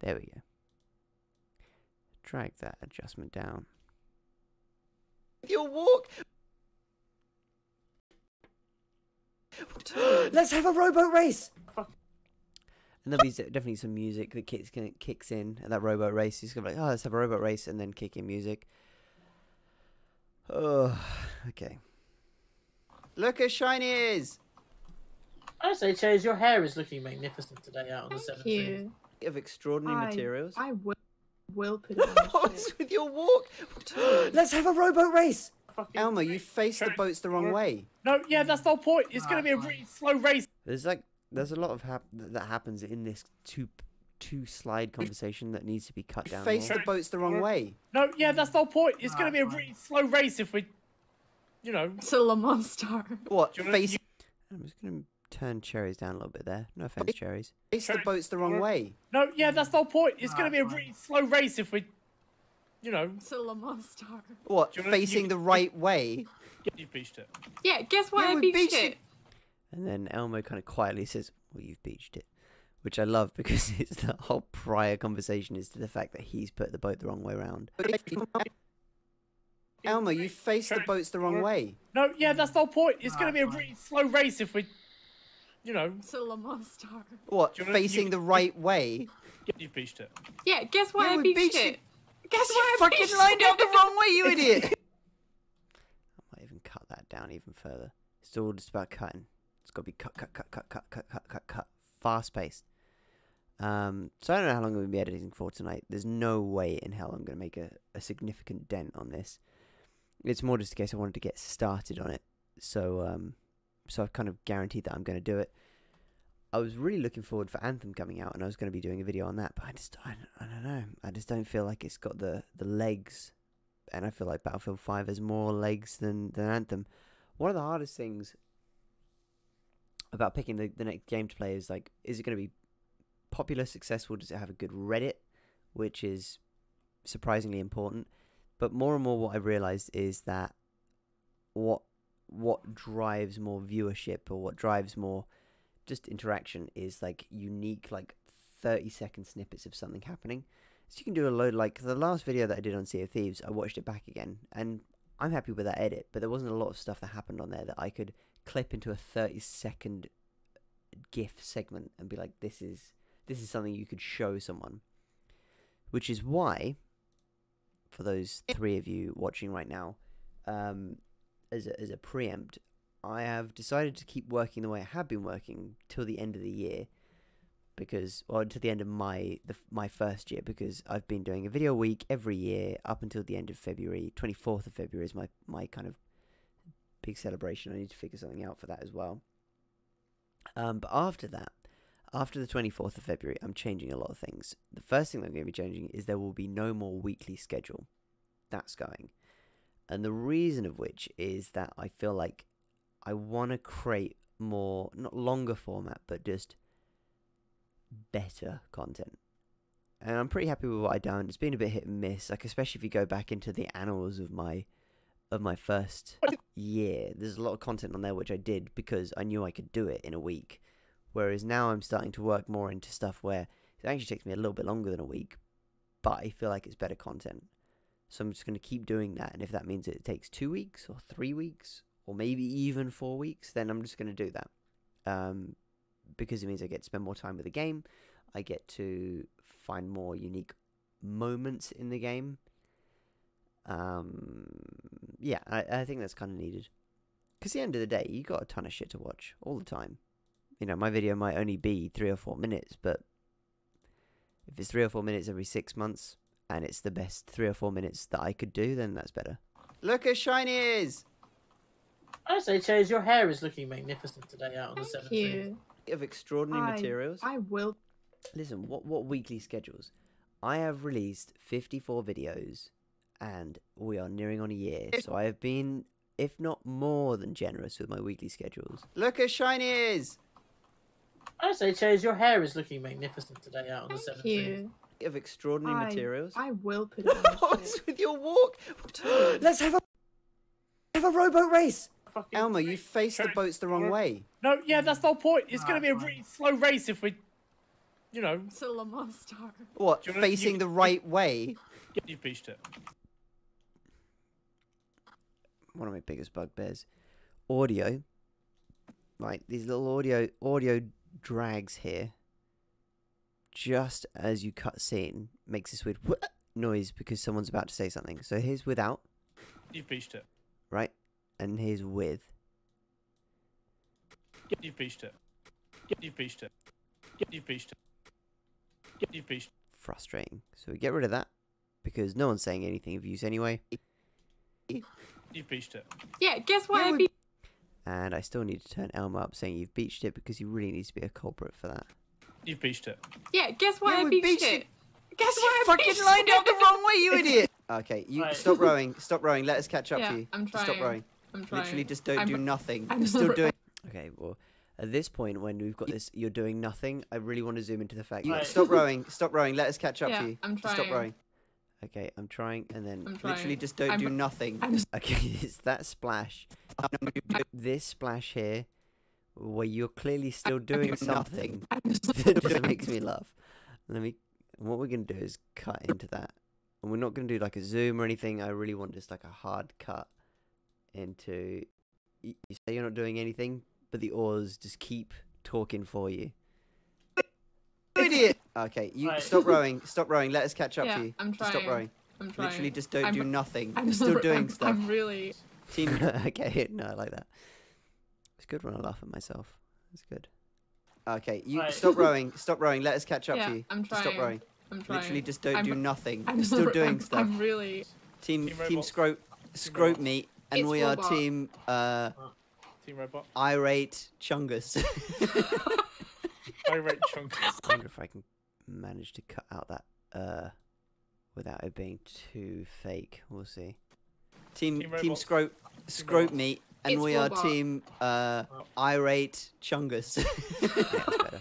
Speaker 1: There we go. Drag that adjustment down.
Speaker 5: your walk. Let's have a rowboat race.
Speaker 1: And there'll be definitely some music that kicks in at that rowboat race. He's gonna be like, oh, let's have a rowboat race, and then kick in music. Oh, okay.
Speaker 5: Look how shiny it is.
Speaker 4: I say, Chase, your hair is looking magnificent today out on the 17th.
Speaker 3: Thank you.
Speaker 5: Of extraordinary materials.
Speaker 3: I will put it on the
Speaker 5: What's with your walk? Let's have a rowboat race. Elmo, you faced the boats the wrong way.
Speaker 2: No, yeah, that's the whole point. It's going to be a really slow race.
Speaker 1: There's a lot of that happens in this two slide conversation that needs to be cut down.
Speaker 5: Faced
Speaker 1: more.
Speaker 5: the boats the wrong way.
Speaker 2: No, yeah, that's the whole point. It's going to be a really slow race if we, you know.
Speaker 3: It's a Le Mans star.
Speaker 5: What?
Speaker 2: Do you wanna-
Speaker 5: Face
Speaker 1: I'm just gonna turn cherries down a little bit there. No offense, cherries.
Speaker 5: faced the boats the wrong way.
Speaker 2: No, yeah, that's the whole point. It's going to be a really slow race if we, you know.
Speaker 3: It's a Le Mans star.
Speaker 5: What?
Speaker 2: Do you wanna-
Speaker 5: Facing the right way.
Speaker 2: You beached it.
Speaker 3: Yeah, guess what?
Speaker 5: Yeah,
Speaker 3: I
Speaker 5: we
Speaker 3: beat
Speaker 5: beached
Speaker 3: it.
Speaker 5: it.
Speaker 1: And then Elmo kind of quietly says, "Well, you've beached it," which I love because it's the whole prior conversation is to the fact that he's put the boat the wrong way around.
Speaker 5: Elmo, you faced the boats the wrong way.
Speaker 2: No, yeah, that's the whole point. It's going to be a really slow race if we, you know.
Speaker 3: It's a Le Mans star.
Speaker 5: What?
Speaker 2: Do you wanna-
Speaker 5: Facing the right way.
Speaker 2: You beached it.
Speaker 3: Yeah, guess what?
Speaker 5: Yeah,
Speaker 3: I
Speaker 5: we
Speaker 3: beat
Speaker 5: beached
Speaker 3: it.
Speaker 5: it.
Speaker 3: Guess
Speaker 5: You
Speaker 3: what? I
Speaker 5: fucking
Speaker 3: beat
Speaker 5: lined
Speaker 3: it.
Speaker 5: up the wrong way, you idiot.
Speaker 1: I might even cut that down even further. It's all just about cutting. It's got to be cut. Fast paced. So I don't know how long I'm going to be editing for tonight. There's no way in hell I'm going to make a significant dent on this. It's more just in case I wanted to get started on it. So so I've kind of guaranteed that I'm going to do it. I was really looking forward for Anthem coming out, and I was going to be doing a video on that, but I don't know. I just don't feel like it's got the legs, and I feel like Battlefield 5 has more legs than Anthem. One of the hardest things about picking the next game to play is, like, is it going to be popular, successful? Does it have a good Reddit, which is surprisingly important? But more and more what I've realized is that what drives more viewership, or what drives more just interaction, is like unique, like 30-second snippets of something happening. So you can do a load, like the last video that I did on Sea of Thieves, I watched it back again, and I'm happy with that edit, but there wasn't a lot of stuff that happened on there that I could clip into a 30-second GIF segment and be like, this is something you could show someone. Which is why, for those 3 of you watching right now, as a preempt, I have decided to keep working the way I have been working till the end of the year, because, or to the end of my first year, because I've been doing a video a week every year up until the end of February. 24th of February is my kind of big celebration. I need to figure something out for that as well. But after that, after the 24th of February, I'm changing a lot of things. The first thing that I'm going to be changing is there will be no more weekly schedule. That's going. And the reason of which is that I feel like I want to create more, not longer format, but just better content. And I'm pretty happy with what I've done. It's been a bit hit and miss, like especially if you go back into the annals of my first year. There's a lot of content on there which I did because I knew I could do it in a week. Whereas now I'm starting to work more into stuff where it actually takes me a little bit longer than a week, but I feel like it's better content. So I'm just going to keep doing that, and if that means it takes 2 weeks or 3 weeks or maybe even 4 weeks, then I'm just going to do that. Because it means I get to spend more time with the game. I get to find more unique moments in the game. Yeah, I think that's kind of needed. Because at the end of the day, you got a ton of shit to watch all the time. You know, my video might only be 3 or 4 minutes, but if it's 3 or 4 minutes every 6 months, and it's the best 3 or 4 minutes that I could do, then that's better.
Speaker 5: Look how shiny it is!
Speaker 4: I say, Chase, your hair is looking magnificent today out on the 17th.
Speaker 3: Thank you.
Speaker 5: Of extraordinary materials.
Speaker 3: I will.
Speaker 1: Listen, what weekly schedules? I have released 54 videos, and we are nearing on a year, so I have been, if not more than generous with my weekly schedules.
Speaker 5: Look how shiny it is!
Speaker 4: I say, Chase, your hair is looking magnificent today out on the 17th.
Speaker 3: Thank you.
Speaker 5: Of extraordinary materials.
Speaker 3: I will put it on
Speaker 5: What's with your walk?
Speaker 1: Let's have a rowboat race!
Speaker 4: Fucking
Speaker 5: Elmer, you faced the boats the wrong way.
Speaker 2: No, yeah, that's the whole point. It's going to be a really slow race if we, you know,
Speaker 3: to Le Mans Star.
Speaker 5: What,
Speaker 2: Do you wanna-
Speaker 5: facing
Speaker 2: you-
Speaker 5: the right way?
Speaker 2: you've beached it.
Speaker 1: One of my biggest bugbears. Audio. Right, these little audio drags here. Just as you cut scene, makes this weird noise because someone's about to say something. So here's without,
Speaker 2: You've beached it.
Speaker 1: right? And here's with.
Speaker 2: You've beached it. You've beached it. You've beached it. You've beached it.
Speaker 1: Frustrating. So we get rid of that because no one's saying anything of use anyway.
Speaker 2: You've beached it.
Speaker 3: Yeah, guess what?
Speaker 5: Yeah,
Speaker 3: I beat.
Speaker 1: And I still need to turn Elmer up saying you've beached it because he really needs to be a culprit for that.
Speaker 2: You've beached it.
Speaker 3: Yeah, guess what?
Speaker 5: Yeah,
Speaker 3: I
Speaker 5: we
Speaker 3: beached
Speaker 5: beached
Speaker 3: it. Guess what? I
Speaker 5: Fucking
Speaker 3: beached
Speaker 5: lined
Speaker 3: it.
Speaker 5: up the wrong way, you idiot! Okay, you
Speaker 4: Right.
Speaker 5: stop rowing. Stop rowing. Let us catch up
Speaker 3: Yeah,
Speaker 5: to you.
Speaker 3: I'm
Speaker 5: Just stop
Speaker 3: trying.
Speaker 5: rowing.
Speaker 3: I'm trying.
Speaker 5: Literally, just don't
Speaker 3: I'm-
Speaker 5: do nothing.
Speaker 3: I'm
Speaker 5: You're still doing.
Speaker 1: Okay, well, at this point when we've got this, you're doing nothing, I really want to zoom into the fact
Speaker 5: You
Speaker 1: that...
Speaker 4: Right.
Speaker 5: stop rowing. Stop rowing. Let us catch up
Speaker 3: Yeah,
Speaker 5: to you.
Speaker 3: I'm
Speaker 5: Just stop
Speaker 3: trying.
Speaker 5: rowing.
Speaker 1: Okay, I'm trying, and then...
Speaker 3: I'm trying.
Speaker 5: Literally, just don't do nothing.
Speaker 1: Okay, it's that splash. This splash here, where you're clearly still doing something that just makes me laugh. What we're going to do is cut into that. And we're not going to do like a zoom or anything. I really want just like a hard cut into... You say you're not doing anything, but the oars just keep talking for you.
Speaker 5: Idiot! Okay, you
Speaker 4: Right.
Speaker 5: stop rowing. Stop rowing. Let us catch up
Speaker 3: Yeah,
Speaker 5: to you.
Speaker 3: I'm
Speaker 5: Just stop
Speaker 3: trying.
Speaker 5: rowing.
Speaker 3: I'm trying.
Speaker 5: Literally, just don't
Speaker 3: I'm-
Speaker 5: do nothing.
Speaker 3: I'm
Speaker 5: You're still doing
Speaker 3: I'm,
Speaker 5: stuff.
Speaker 3: I'm really.
Speaker 5: Team.
Speaker 1: Okay, no, I like that. It's good when I laugh at myself. It's good.
Speaker 5: Okay, you
Speaker 4: Right.
Speaker 5: stop rowing. Stop rowing. Let us catch up
Speaker 3: Yeah,
Speaker 5: to you.
Speaker 3: I'm
Speaker 5: Just stop
Speaker 3: trying.
Speaker 5: rowing.
Speaker 3: I'm trying.
Speaker 5: Literally, just don't
Speaker 3: I'm-
Speaker 5: do nothing.
Speaker 3: I'm
Speaker 5: You're still doing
Speaker 3: I'm,
Speaker 5: stuff.
Speaker 3: I'm really.
Speaker 5: Team
Speaker 2: Team
Speaker 5: Team
Speaker 2: Robot.
Speaker 5: Scrope
Speaker 2: Robot.
Speaker 5: Meat, and
Speaker 3: It's
Speaker 5: we
Speaker 3: Robot.
Speaker 5: are Team
Speaker 2: Team Robot.
Speaker 5: Irate Chungus.
Speaker 2: Irate Chungus.
Speaker 1: I wonder if I can manage to cut out that without it being too fake. We'll see.
Speaker 5: Team
Speaker 2: Robot.
Speaker 5: Scrope
Speaker 2: Robot.
Speaker 5: Meat, and
Speaker 3: It's
Speaker 5: we
Speaker 3: Robot.
Speaker 5: are Team Irate Chungus.
Speaker 1: Yeah, that's better.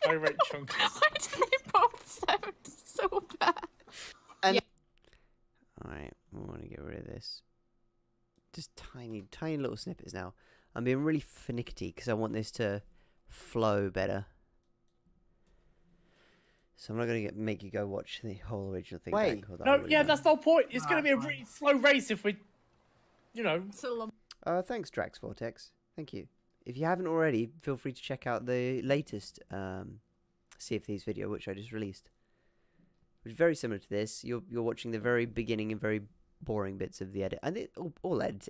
Speaker 2: Irate Chungus.
Speaker 3: Why do they both sound so bad?
Speaker 1: Alright, I want to get rid of this. Just tiny little snippets now. I'm being really finicky because I want this to flow better. So I'm not going to make you go watch the whole original thing
Speaker 5: Wait.
Speaker 1: back.
Speaker 2: No, yeah, that's the whole point. It's going to be a really slow race if we, you know.
Speaker 1: Thanks, Drax Vortex. Thank you. If you haven't already, feel free to check out the latest Sea of Thieves video, which I just released. Which is very similar to this. You're watching the very beginning and very boring bits of the edit. And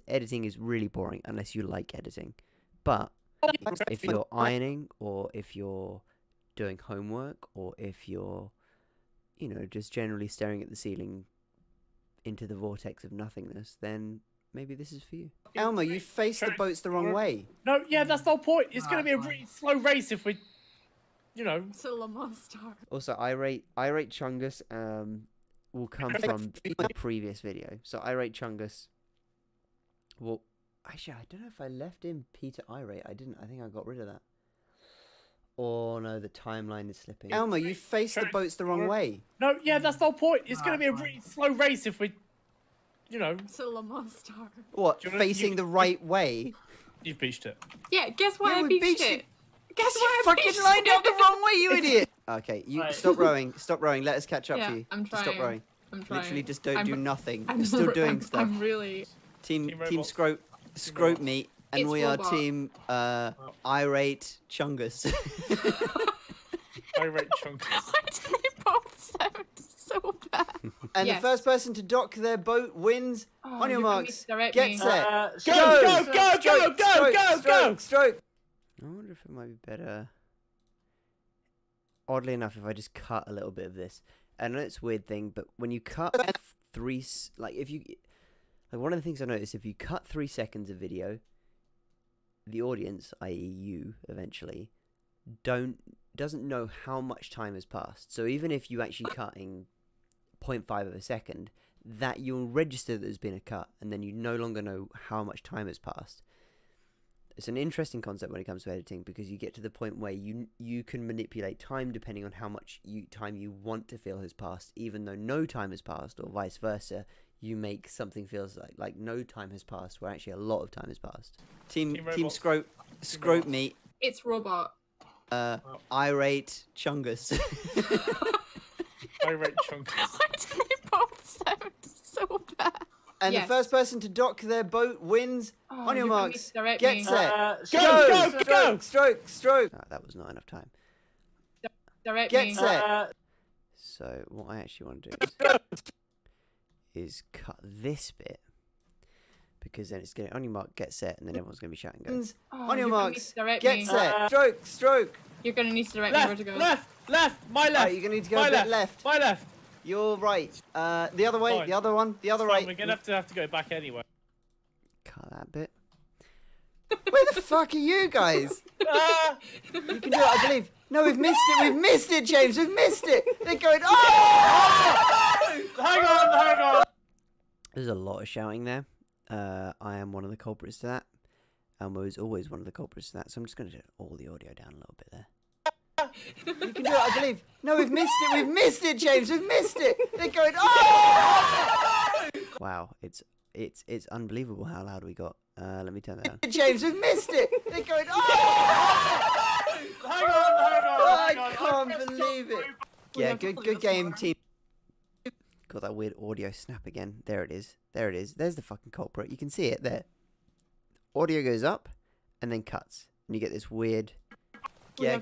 Speaker 1: editing is really boring unless you like editing. But if you're ironing, or if you're doing homework, or if you're, just generally staring at the ceiling into the vortex of nothingness, then maybe this is for you.
Speaker 5: Elmer, you faced the boats the wrong way.
Speaker 2: No, yeah, that's the whole point. It's going to be a really slow race if we, you know.
Speaker 1: Also, Irate Chungus will come from the previous video. So Irate Chungus. Well, actually, I don't know if I left in Peter Irate. I didn't. I think I got rid of that. Oh no, the timeline is slipping.
Speaker 5: Elmer, you faced the boats the wrong way.
Speaker 2: No, yeah, that's the whole point. It's going to be a really slow race if we, you know.
Speaker 5: What?
Speaker 2: Do you wanna-
Speaker 5: Facing
Speaker 2: you-
Speaker 5: the right way?
Speaker 2: You've beached it.
Speaker 3: Yeah, guess why
Speaker 5: Yeah,
Speaker 3: I
Speaker 5: we
Speaker 3: beached
Speaker 5: beached
Speaker 3: it?
Speaker 5: it.
Speaker 3: Guess
Speaker 5: You
Speaker 3: why I
Speaker 5: fucking
Speaker 3: beached
Speaker 5: lined
Speaker 3: it?
Speaker 5: up the wrong way, you idiot! Okay, you
Speaker 4: Right.
Speaker 5: stop rowing. Stop rowing. Let us catch up
Speaker 3: Yeah,
Speaker 5: to you.
Speaker 3: I'm
Speaker 5: Just
Speaker 3: trying.
Speaker 5: stop rowing.
Speaker 3: I'm trying.
Speaker 5: Literally, just don't do nothing.
Speaker 3: I'm
Speaker 5: You're still doing
Speaker 3: I'm,
Speaker 5: stuff.
Speaker 3: I'm really.
Speaker 5: Team
Speaker 2: Team
Speaker 5: Scrope
Speaker 2: Robot.
Speaker 5: Meat, and
Speaker 3: It's
Speaker 5: we
Speaker 3: Robot.
Speaker 5: are Team Irate Chungus.
Speaker 2: Irate Chungus.
Speaker 3: Why do they both sound so bad?
Speaker 5: And
Speaker 3: Yes.
Speaker 5: the first person to dock their boat wins.
Speaker 3: Oh,
Speaker 5: On your
Speaker 3: you're gonna
Speaker 5: marks,
Speaker 3: misdirect
Speaker 5: get
Speaker 3: me.
Speaker 5: set,
Speaker 2: Go,
Speaker 5: go,
Speaker 2: go, go,
Speaker 5: stroke,
Speaker 2: go,
Speaker 5: stroke,
Speaker 2: go,
Speaker 5: stroke,
Speaker 2: go.
Speaker 5: stroke.
Speaker 1: I wonder if it might be better. Oddly enough, if I just cut a little bit of this, I know it's a weird thing, but when you cut one of the things I noticed, if you cut 3 seconds of video, the audience, i.e. you, eventually, doesn't know how much time has passed. So even if you actually cut in 0.5 of a second, that you'll register that there's been a cut, and then you no longer know how much time has passed. It's an interesting concept when it comes to editing, because you get to the point where you can manipulate time depending on how much time you want to feel has passed, even though no time has passed, or vice versa. You make something feels like no time has passed, where actually a lot of time has passed. Team
Speaker 2: Robot.
Speaker 5: Scrope Meat,
Speaker 3: It's Robot.
Speaker 5: Irate Chungus.
Speaker 2: Irate Chungus.
Speaker 3: Why do they both sound so bad?
Speaker 5: And
Speaker 3: Yes.
Speaker 5: the first person to dock their boat wins.
Speaker 3: Oh,
Speaker 5: On your
Speaker 3: you're gonna
Speaker 5: marks,
Speaker 3: misdirect
Speaker 5: get
Speaker 3: me.
Speaker 5: set,
Speaker 2: Go, go, go.
Speaker 5: stroke.
Speaker 1: Oh, that was not enough time.
Speaker 3: Direct
Speaker 5: Get
Speaker 3: me.
Speaker 5: set.
Speaker 1: So what I actually want to do is cut this bit, because then it's going to on your mark, get set, and then everyone's going to be shouting go.
Speaker 3: Oh,
Speaker 5: On your
Speaker 3: you're gonna
Speaker 5: marks,
Speaker 3: misdirect
Speaker 5: get
Speaker 3: me.
Speaker 5: set, stroke.
Speaker 3: You're gonna need to direct me where to
Speaker 2: Left,
Speaker 3: go.
Speaker 2: left, my left.
Speaker 5: Right, you're gonna need to go
Speaker 2: my
Speaker 5: a bit left.
Speaker 2: My left.
Speaker 5: You're right. The other way,
Speaker 2: Fine.
Speaker 5: the other one, the other
Speaker 2: Fine,
Speaker 5: right.
Speaker 2: we're going to have to go back anyway.
Speaker 1: Cut that bit.
Speaker 5: Where the fuck are you guys?
Speaker 2: Ah!
Speaker 5: You can do it, I believe. No, we've missed it. We've missed it, James. We've missed it. They're going. Oh!
Speaker 2: Hang on.
Speaker 1: There's a lot of shouting there. I am one of the culprits to that. Elmo is always one of the culprits to that. So I'm just going to do all the audio down a little bit there.
Speaker 5: You can do it, I believe. No, we've missed it. We've missed it, James. We've missed it. They're going. Oh!
Speaker 1: Wow, it's unbelievable how loud we got. Let me turn that down.
Speaker 5: James, we've missed it. They're going. Oh!
Speaker 2: Hang on.
Speaker 5: I can't believe it. Yeah, good game, team.
Speaker 1: Got that weird audio snap again. There it is. There's the fucking culprit. You can see it there. Audio goes up and then cuts, and you get this weird.
Speaker 5: Yeah.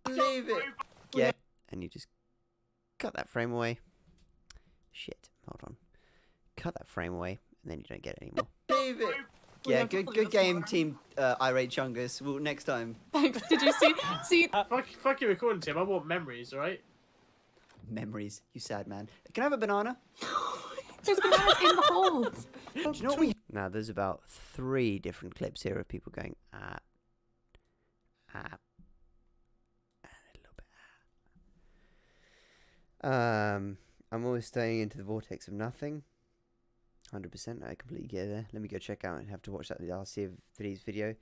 Speaker 5: Believe it.
Speaker 1: Yeah. And you just cut that frame away. Shit. Hold on. Cut that frame away, and then you don't get it anymore.
Speaker 5: Believe it.
Speaker 3: We
Speaker 5: Yeah,
Speaker 3: have to
Speaker 5: good
Speaker 3: play
Speaker 5: good
Speaker 3: this
Speaker 5: game,
Speaker 3: more.
Speaker 5: Team Irate Chungus. Well, next time.
Speaker 3: Thanks. Did you see?
Speaker 4: Fuck your recording, Tim. I want memories, alright?
Speaker 5: Memories, you sad man. Can I have a banana?
Speaker 3: There's bananas in the holes.
Speaker 5: Do you know what we
Speaker 1: Now, there's about 3 different clips here of people going, and a little bit, I'm always staying into the vortex of nothing. 100%, I completely get there. Let me go check out and have to watch that RC of Thieves video.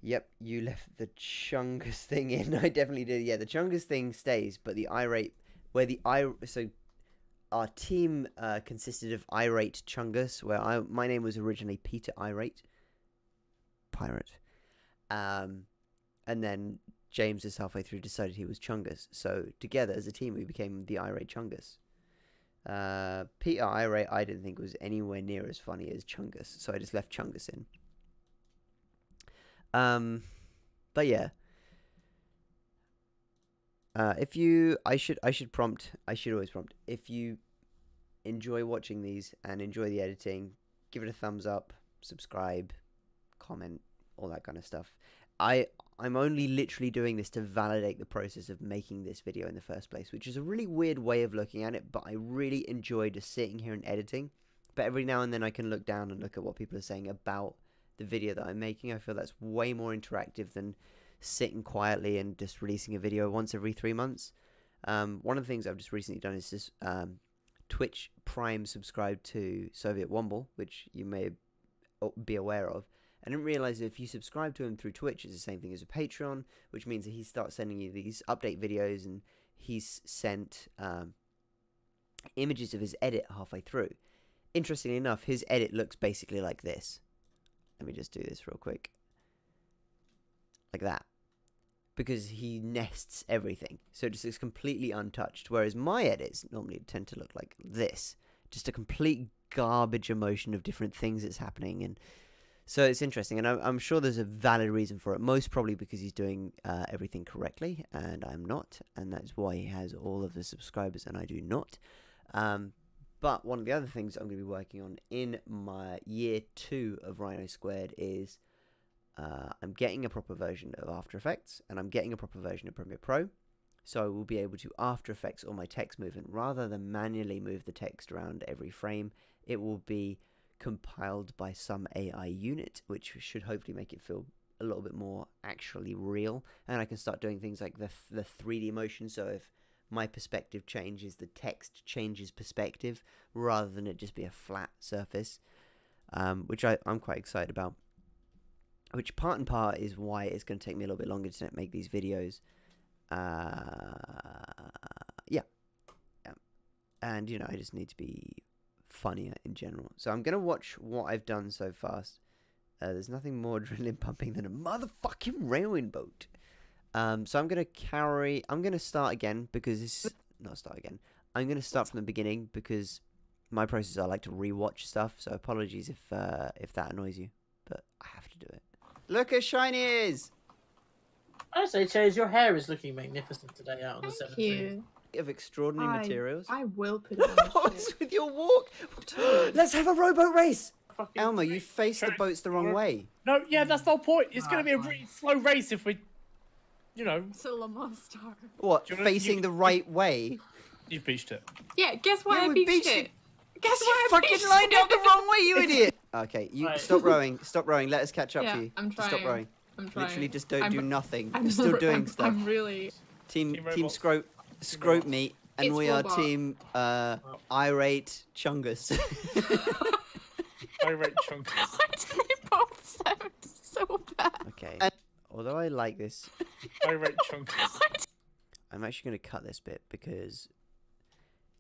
Speaker 1: Yep, you left the Chungus thing in. I definitely did. Yeah, the Chungus thing stays, but the irate, where the so our team consisted of Irate Chungus, where my name was originally Peter Irate Pirate, and then James, just halfway through, decided he was Chungus. So together as a team, we became the Irate Chungus. Peter Irate, I didn't think was anywhere near as funny as Chungus, so I just left Chungus in. But yeah. If you, I should always prompt, if you enjoy watching these and enjoy the editing, give it a thumbs up, subscribe, comment, all that kind of stuff. I'm only literally doing this to validate the process of making this video in the first place, which is a really weird way of looking at it, but I really enjoy just sitting here and editing. But every now and then I can look down and look at what people are saying about the video that I'm making. I feel that's way more interactive than sitting quietly and just releasing a video once every 3 months. One of the things I've just recently done is just Twitch Prime subscribed to Soviet Womble, which you may be aware of. I didn't realize that if you subscribe to him through Twitch, it's the same thing as a Patreon, which means that he starts sending you these update videos, and he's sent images of his edit halfway through. Interestingly enough, his edit looks basically like this. Let me just do this real quick. Like that. Because he nests everything. So it just looks completely untouched. Whereas my edits normally tend to look like this. Just a complete garbage emotion of different things that's happening. And so it's interesting. And I'm sure there's a valid reason for it. Most probably because he's doing everything correctly. And I'm not. And that's why he has all of the subscribers and I do not. But one of the other things I'm going to be working on in my year 2 of Rhino Squared is I'm getting a proper version of After Effects, and I'm getting a proper version of Premiere Pro, so I will be able to After Effects all my text movement. Rather than manually move the text around every frame, it will be compiled by some AI unit, which should hopefully make it feel a little bit more actually real, and I can start doing things like the 3D motion, so if my perspective changes, the text changes perspective, rather than it just be a flat surface, which I'm quite excited about. Which part and part is why it's going to take me a little bit longer to make these videos. Yeah. And, you know, I just need to be funnier in general. So I'm going to watch what I've done so fast. There's nothing more adrenaline pumping than a motherfucking rowing boat. So I'm going to start again because this... Not start again. I'm going to start from the beginning because my process, I like to rewatch stuff. So apologies if that annoys you. But I have to do it.
Speaker 5: look how shiny it is.
Speaker 4: I say, Chase, your hair is looking magnificent today out on the
Speaker 3: Thank
Speaker 4: 17th.
Speaker 3: you.
Speaker 5: Of extraordinary materials.
Speaker 3: I will put it on the
Speaker 5: What's
Speaker 3: shit.
Speaker 5: with your walk? Let's have a rowboat race.
Speaker 4: Fucking
Speaker 5: Elmer, you faced the boats the wrong way.
Speaker 2: No, yeah, that's the whole point. It's going to be a really slow race if we, you know,
Speaker 3: Still a monster.
Speaker 5: What?
Speaker 2: Do you wanna-
Speaker 5: Facing the right way?
Speaker 2: you've beached it.
Speaker 3: Yeah, guess why
Speaker 5: Yeah,
Speaker 3: I
Speaker 5: we
Speaker 3: beat
Speaker 5: beached
Speaker 3: shit?
Speaker 5: it.
Speaker 3: Guess
Speaker 5: You
Speaker 3: why I
Speaker 5: fucking
Speaker 3: beached
Speaker 5: lined
Speaker 3: it?
Speaker 5: up the wrong way, you idiot. Okay, you
Speaker 4: Right.
Speaker 5: stop rowing. Stop rowing. Let us catch up
Speaker 3: Yeah,
Speaker 5: to you.
Speaker 3: I'm
Speaker 5: Just
Speaker 3: trying.
Speaker 5: stop rowing.
Speaker 3: I'm trying.
Speaker 5: Literally, just don't
Speaker 3: I'm-
Speaker 5: do nothing.
Speaker 3: I'm
Speaker 5: You're still
Speaker 3: re-
Speaker 5: doing
Speaker 3: I'm,
Speaker 5: stuff.
Speaker 3: I'm really.
Speaker 5: Team
Speaker 2: Team
Speaker 5: Scrope me, and
Speaker 3: It's
Speaker 5: we are
Speaker 3: robot.
Speaker 5: Team Irate Chungus.
Speaker 2: I rate chunks.
Speaker 3: Why do they both sound so bad?
Speaker 1: Okay.
Speaker 5: And-
Speaker 1: Although I like this,
Speaker 2: I rate chunks.
Speaker 1: I'm actually going to cut this bit because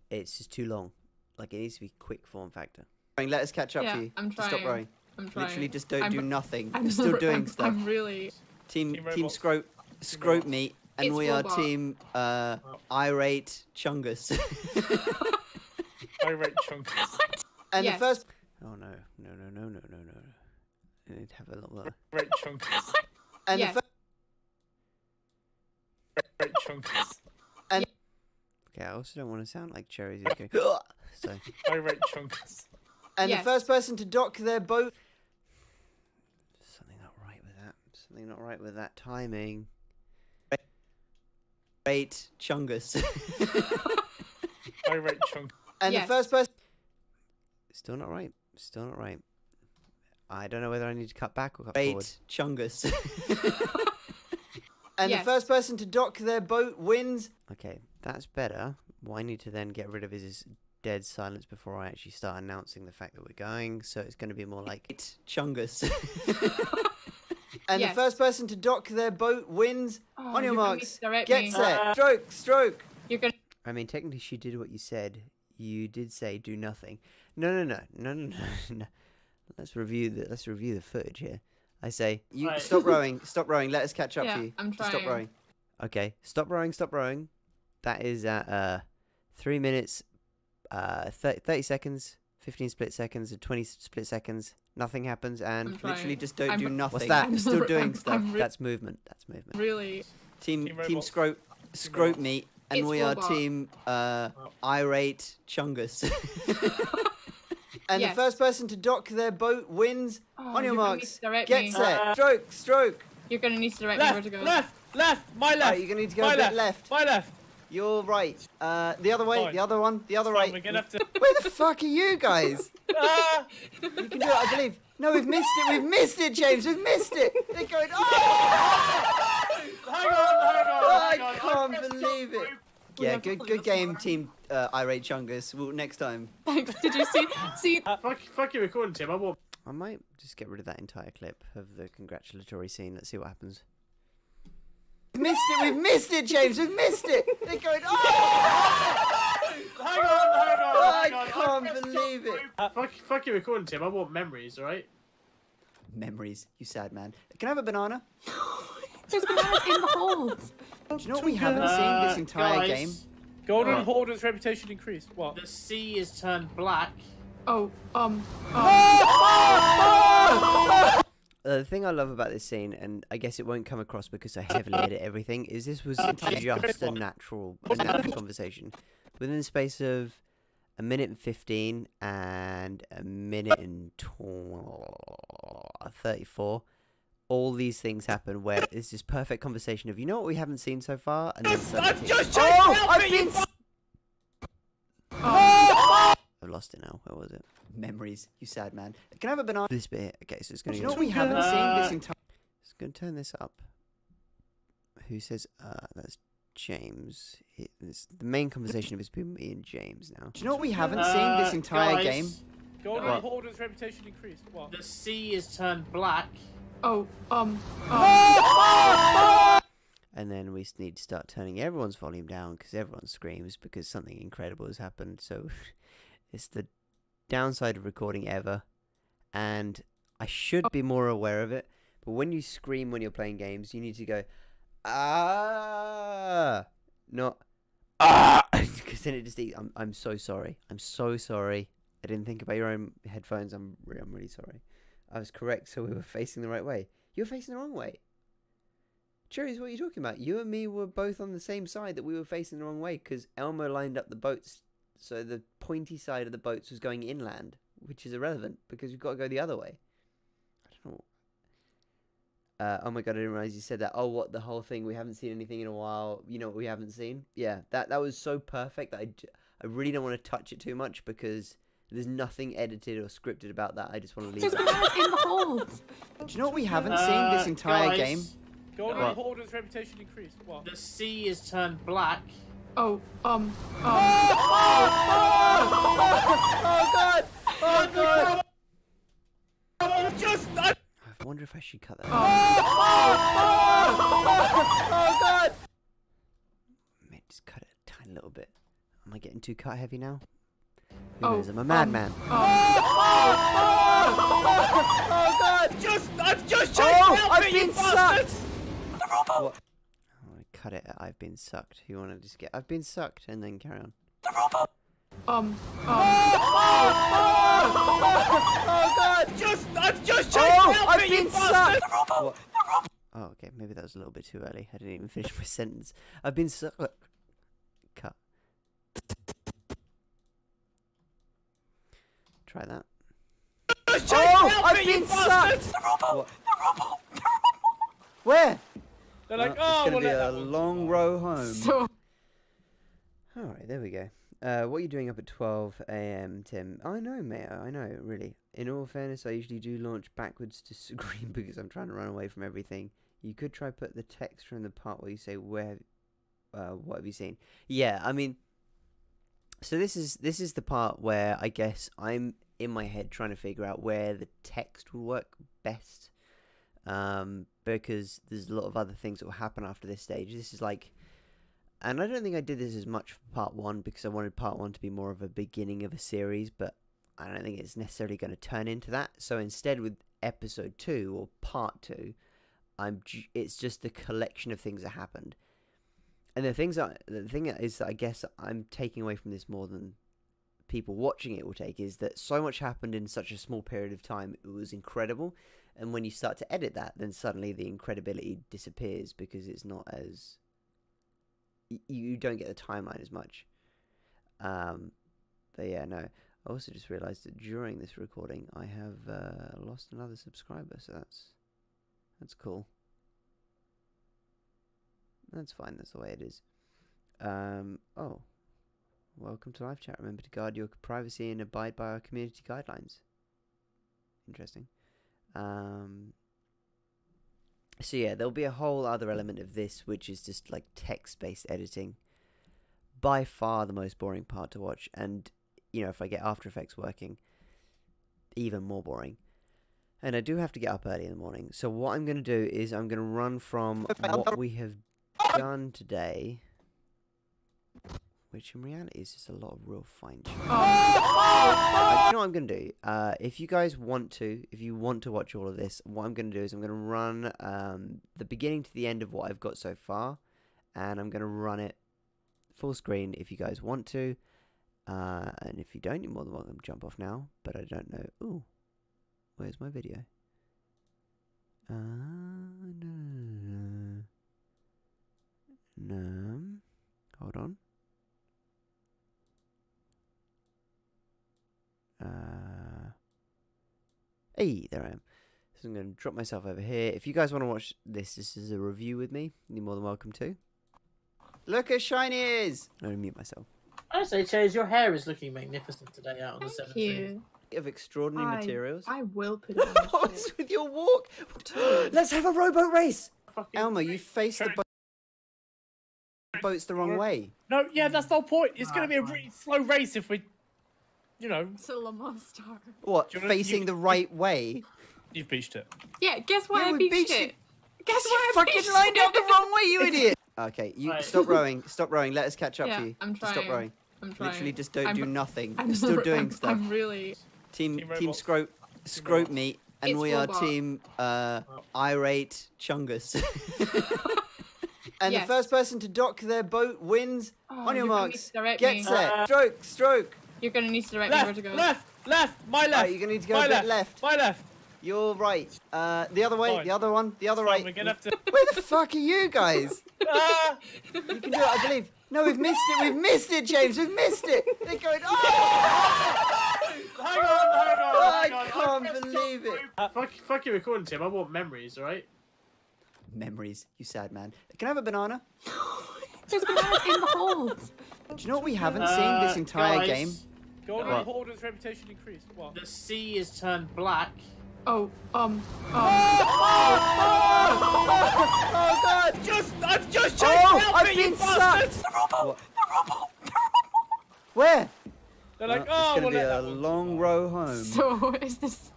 Speaker 1: it's just too long. Like, it needs to be quick form factor.
Speaker 5: Let us catch up
Speaker 3: Yeah,
Speaker 5: to you.
Speaker 3: I'm
Speaker 5: Just stop
Speaker 3: trying.
Speaker 5: rowing.
Speaker 3: I'm trying.
Speaker 5: Literally, just don't do nothing.
Speaker 3: I'm
Speaker 5: You're still
Speaker 3: re-
Speaker 5: doing
Speaker 3: I'm,
Speaker 5: stuff.
Speaker 3: I'm really.
Speaker 5: Team
Speaker 2: Robot.
Speaker 5: Scrope me, and
Speaker 3: It's
Speaker 5: we
Speaker 3: robot.
Speaker 5: are Team Irate Chungus.
Speaker 2: I rate chunks.
Speaker 5: And
Speaker 3: Yes.
Speaker 5: the first
Speaker 1: Oh, no. No. I need to have a little...
Speaker 2: I rate chunks.
Speaker 5: and
Speaker 3: Yes.
Speaker 5: the first
Speaker 2: I rate chunks.
Speaker 1: Okay, I also don't want to sound like Cherry's going... So,
Speaker 2: I rate chunks.
Speaker 5: and the
Speaker 3: Yes.
Speaker 5: first person to dock their boat.
Speaker 1: Something not right with that timing.
Speaker 5: Rate Chungus.
Speaker 4: I rate Chunk.
Speaker 5: And
Speaker 3: Yes.
Speaker 5: the first person.
Speaker 1: Still not right. Still not right. I don't know whether I need to cut back or cut
Speaker 5: Rate
Speaker 1: forward.
Speaker 5: Chungus. And
Speaker 3: Yes.
Speaker 5: the first person to dock their boat wins.
Speaker 1: Okay, that's better. What I need to then get rid of is this dead silence before I actually start announcing the fact that we're going. So it's going to be more like...
Speaker 5: Rate Chungus. And
Speaker 3: Yes.
Speaker 5: the first person to dock their boat wins.
Speaker 3: Oh,
Speaker 5: On your
Speaker 3: you're gonna
Speaker 5: marks.
Speaker 3: misdirect
Speaker 5: Get
Speaker 3: me.
Speaker 5: set. Stroke. Stroke.
Speaker 3: You're gonna.
Speaker 1: I mean, technically she did what you said. You did say do nothing. No. Let's review the footage here. I say,
Speaker 5: You
Speaker 4: Right.
Speaker 5: stop rowing. Stop rowing. Let us catch up
Speaker 3: Yeah,
Speaker 5: to you.
Speaker 3: I'm
Speaker 5: Just
Speaker 3: trying.
Speaker 5: Stop rowing.
Speaker 1: okay, stop rowing, stop rowing. That is at 3 minutes, 30 seconds, 15 split seconds, and 20 split seconds. Nothing happens, and
Speaker 3: I'm trying.
Speaker 5: Literally just don't
Speaker 3: I'm-
Speaker 5: do nothing.
Speaker 1: What's that?
Speaker 5: You're still doing
Speaker 3: I'm-
Speaker 5: stuff.
Speaker 3: I'm
Speaker 1: that's movement. That's movement.
Speaker 3: Really.
Speaker 5: Team
Speaker 4: Team
Speaker 5: Team
Speaker 4: robots.
Speaker 5: Scrope
Speaker 4: robots.
Speaker 5: Meat, and
Speaker 3: It's
Speaker 5: we are
Speaker 3: robot.
Speaker 5: Team Irate Chungus. And
Speaker 3: Yes.
Speaker 5: the first person to dock their boat wins.
Speaker 3: Oh,
Speaker 5: On your
Speaker 3: you're gonna
Speaker 5: marks.
Speaker 3: misdirect
Speaker 5: Get
Speaker 3: me.
Speaker 5: set. Stroke. Stroke.
Speaker 3: You're gonna need to direct me where to
Speaker 4: Left,
Speaker 3: go.
Speaker 4: left, my left.
Speaker 5: Right, you're gonna need to go
Speaker 4: my
Speaker 5: a bit left.
Speaker 4: My left.
Speaker 5: You're right. The other way.
Speaker 4: Fine.
Speaker 5: The other one. The other
Speaker 4: Fine,
Speaker 5: right.
Speaker 4: we're gonna have to.
Speaker 5: Where the fuck are you guys?
Speaker 4: Ah!
Speaker 5: You can do it, I believe. No, we've missed it. We've missed it, James. We've missed it. They're going. Oh!
Speaker 4: Hang on.
Speaker 5: I can't believe it.
Speaker 3: We
Speaker 5: Yeah,
Speaker 3: have to
Speaker 5: good,
Speaker 3: pull
Speaker 5: good
Speaker 3: this
Speaker 5: game,
Speaker 3: one.
Speaker 5: Team Irate Chungus. Well, next time.
Speaker 3: Thanks. Did you see?
Speaker 4: Fuck you recording, Tim. I will.
Speaker 1: I might just get rid of that entire clip of the congratulatory scene. Let's see what happens.
Speaker 5: We've missed it. We've missed it, James. We've missed it. They're going. Oh!
Speaker 4: Hang on.
Speaker 5: I can't believe it.
Speaker 4: Fuck you recording, Tim. I want memories, alright?
Speaker 5: Memories, you sad man. Can I have a banana?
Speaker 3: There's bananas in the hold.
Speaker 5: Do you know what we haven't seen this entire game?
Speaker 4: Golden
Speaker 2: What?
Speaker 4: Hoarder's reputation increased. What?
Speaker 2: The sea is turned black.
Speaker 3: Oh,
Speaker 1: The thing I love about this scene, and I guess it won't come across because I heavily edit everything, is this was just a natural conversation. Within the space of a minute and 15 and a minute and 34, all these things happen where it's this perfect conversation of, you know what we haven't seen so far? And then suddenly,
Speaker 5: I've been.
Speaker 1: I've lost it now. Where was it?
Speaker 5: Memories, you sad man. Can I have a banana?
Speaker 1: This bit here. Okay, so it's
Speaker 5: Do
Speaker 1: going
Speaker 5: you
Speaker 1: to
Speaker 5: know what we haven't seen this entire?
Speaker 1: It's going to turn this up. Who says, that's James. The main conversation is between me and James now.
Speaker 5: Do you know what we haven't seen this entire game?
Speaker 4: Golden
Speaker 5: What?
Speaker 4: Hoarder's reputation increased. What?
Speaker 2: The sea is turned black.
Speaker 1: And then we need to start turning everyone's volume down because everyone screams because something incredible has happened. So it's the downside of recording ever. And I should be more aware of it. But when you scream when you're playing games, you need to go, ah, not ah, because then it just eats. I'm so sorry. I'm so sorry. I didn't think about your own headphones. I'm really sorry. I was correct, so we were facing the right way. You were facing the wrong way. Curious, what are you talking about? You and me were both on the same side that we were facing the wrong way because Elmo lined up the boats, so the pointy side of the boats was going inland, which is irrelevant because we've got to go the other way. I don't know. Oh my god, I didn't realize you said that. Oh, what, the whole thing? We haven't seen anything in a while. You know what we haven't seen? Yeah, that was so perfect that I really don't want to touch it too much because there's nothing edited or scripted about that. I just want to leave
Speaker 3: There's
Speaker 1: it.
Speaker 3: bananas in the hold.
Speaker 5: Do you know what we haven't seen this entire game?
Speaker 4: Golden
Speaker 1: What?
Speaker 4: Hoarder's reputation increased. What?
Speaker 2: The sea is turned black.
Speaker 5: Oh god! Oh god!
Speaker 1: I wonder if I should cut that.
Speaker 5: Oh god!
Speaker 1: Maybe just cut it a tiny little bit. Am I getting too cut heavy now? Who
Speaker 3: Oh,
Speaker 1: knows? I'm a madman.
Speaker 5: Oh god!
Speaker 4: I've just
Speaker 5: Oh, I've been sucked!
Speaker 1: What? I want to cut it at I've been sucked. You want to just get I've been sucked and then carry on.
Speaker 5: Oh god!
Speaker 4: I've just
Speaker 5: Oh, I've been sucked!
Speaker 1: What? Oh, okay. Maybe that was a little bit too early. I didn't even finish my sentence. I've been sucked. Cut. Try that.
Speaker 5: Oh, I've been sucked!
Speaker 1: What?
Speaker 5: Where?
Speaker 2: They're like,
Speaker 5: It's
Speaker 2: oh,
Speaker 5: gonna
Speaker 2: we'll
Speaker 5: be
Speaker 2: let
Speaker 5: a
Speaker 2: that one
Speaker 5: long
Speaker 2: survive."
Speaker 5: row home.
Speaker 3: So
Speaker 1: Alright, there we go. What are you doing up at 12 a.m., Tim? I know, mate. I know, really. In all fairness, I usually do launch backwards to screen because I'm trying to run away from everything. You could try put the text from the part where you say, what have you seen? Yeah, I mean, so this is the part where I guess I'm in my head trying to figure out where the text will work best. Because there's a lot of other things that will happen after this stage. This is like... And I don't think I did this as much for part 1 because I wanted part 1 to be more of a beginning of a series, but I don't think it's necessarily going to turn into that. So instead with episode 2 or part 2, it's just the collection of things that happened. And the thing is that I guess I'm taking away from this more than people watching it will take is that so much happened in such a small period of time. It was incredible. And when you start to edit that, then suddenly the incredibility disappears because it's not as... You don't get the timeline as much. But yeah, no. I also just realised that during this recording, I have lost another subscriber, so that's cool. That's fine. That's the way it is. Oh, welcome to live chat. Remember to guard your privacy and abide by our community guidelines. Interesting. So yeah, there'll be a whole other element of this, which is just like text-based editing. By far the most boring part to watch, and you know, if I get After Effects working, even more boring. And I do have to get up early in the morning. So what I'm going to do is I'm going to run from what we have done today, which in reality is just a lot of real fine-tuning. You know what I'm going to do? If you guys want to, if you want to watch all of this, what I'm going to do is I'm going to run the beginning to the end of what I've got so far, and I'm going to run it full screen if you guys want to. And if you don't, you're more than welcome to jump off now, but I don't know. Ooh, where's my video? No. Hold on. Hey, there I am. So I'm going to drop myself over here. If you guys want to watch this is a review with me, you're more than welcome to.
Speaker 5: Look how shiny it is!
Speaker 1: I'm going to mute myself.
Speaker 4: I say, Chase, your hair is looking magnificent today out on the
Speaker 3: thank
Speaker 4: 17th.
Speaker 3: you.
Speaker 5: Of extraordinary materials.
Speaker 3: I will put it on the
Speaker 5: What's
Speaker 3: shit.
Speaker 5: with your walk?
Speaker 1: Let's have a rowboat race!
Speaker 4: Fucking
Speaker 5: Elmer, you faced the boats the wrong way.
Speaker 2: No, yeah, that's the whole point. It's going to be a really slow race if we, you know,
Speaker 3: Still a monster.
Speaker 5: What,
Speaker 2: Do you wanna-
Speaker 5: facing
Speaker 2: you-
Speaker 5: the right way?
Speaker 2: you've beached it.
Speaker 3: Yeah, guess why
Speaker 5: Yeah,
Speaker 3: I
Speaker 5: we
Speaker 3: beached
Speaker 5: beached
Speaker 3: it? Guess
Speaker 5: You
Speaker 3: why I
Speaker 5: fucking
Speaker 3: beached
Speaker 5: lined
Speaker 3: it?
Speaker 5: up the wrong way, you idiot! Okay, you
Speaker 4: Right.
Speaker 5: stop rowing. Stop rowing. Let us catch up
Speaker 3: Yeah,
Speaker 5: to you.
Speaker 3: I'm
Speaker 5: Just stop
Speaker 3: trying.
Speaker 5: rowing.
Speaker 3: I'm trying.
Speaker 5: Literally, just don't do nothing.
Speaker 3: I'm
Speaker 5: You're still doing
Speaker 3: I'm,
Speaker 5: stuff.
Speaker 3: I'm really.
Speaker 5: Team
Speaker 2: Team
Speaker 5: Team
Speaker 2: robots.
Speaker 5: Scrope
Speaker 2: robots.
Speaker 5: Meat, and
Speaker 3: It's
Speaker 5: we are
Speaker 3: robot.
Speaker 5: Team Irate Chungus. And
Speaker 3: Yes.
Speaker 5: the first person to dock their boat wins.
Speaker 3: Oh,
Speaker 5: On your
Speaker 3: you're gonna need
Speaker 5: marks,
Speaker 3: to direct
Speaker 5: get
Speaker 3: me.
Speaker 5: set, stroke.
Speaker 3: You're gonna need to direct me where
Speaker 2: Left,
Speaker 3: to go.
Speaker 2: left, my left.
Speaker 5: Alright, you're gonna need to go
Speaker 2: my
Speaker 5: a bit left.
Speaker 2: My left.
Speaker 5: You're right. The other way,
Speaker 2: Fine.
Speaker 5: the other one, the other
Speaker 2: Fine,
Speaker 5: right.
Speaker 2: we're going to have to...
Speaker 5: Where the fuck are you guys?
Speaker 2: Ah!
Speaker 5: You can do it, I believe. No, we've missed it. We've missed it, James. We've missed it. They're going. Oh!
Speaker 2: Hang on.
Speaker 5: I can't believe it.
Speaker 4: Fuck your recording, Tim. I want memories, alright?
Speaker 5: Memories, you sad man. Can I have a banana?
Speaker 3: There's bananas in the hold.
Speaker 5: Do you know what we haven't seen this entire
Speaker 4: guys,
Speaker 5: game?
Speaker 2: Golden
Speaker 5: What?
Speaker 2: Holden's reputation increased. What?
Speaker 4: The sea is turned black.
Speaker 3: Oh,
Speaker 5: Oh god!
Speaker 2: I've just changed
Speaker 5: Oh,
Speaker 2: outfit,
Speaker 5: I've
Speaker 2: you
Speaker 5: been
Speaker 2: bastards!
Speaker 5: sucked! What? Where?
Speaker 2: They're like,
Speaker 5: It's
Speaker 2: oh,
Speaker 5: gonna
Speaker 2: we'll
Speaker 5: be
Speaker 2: let
Speaker 5: a
Speaker 2: that one
Speaker 5: long
Speaker 2: survive.
Speaker 5: row home.
Speaker 3: so is this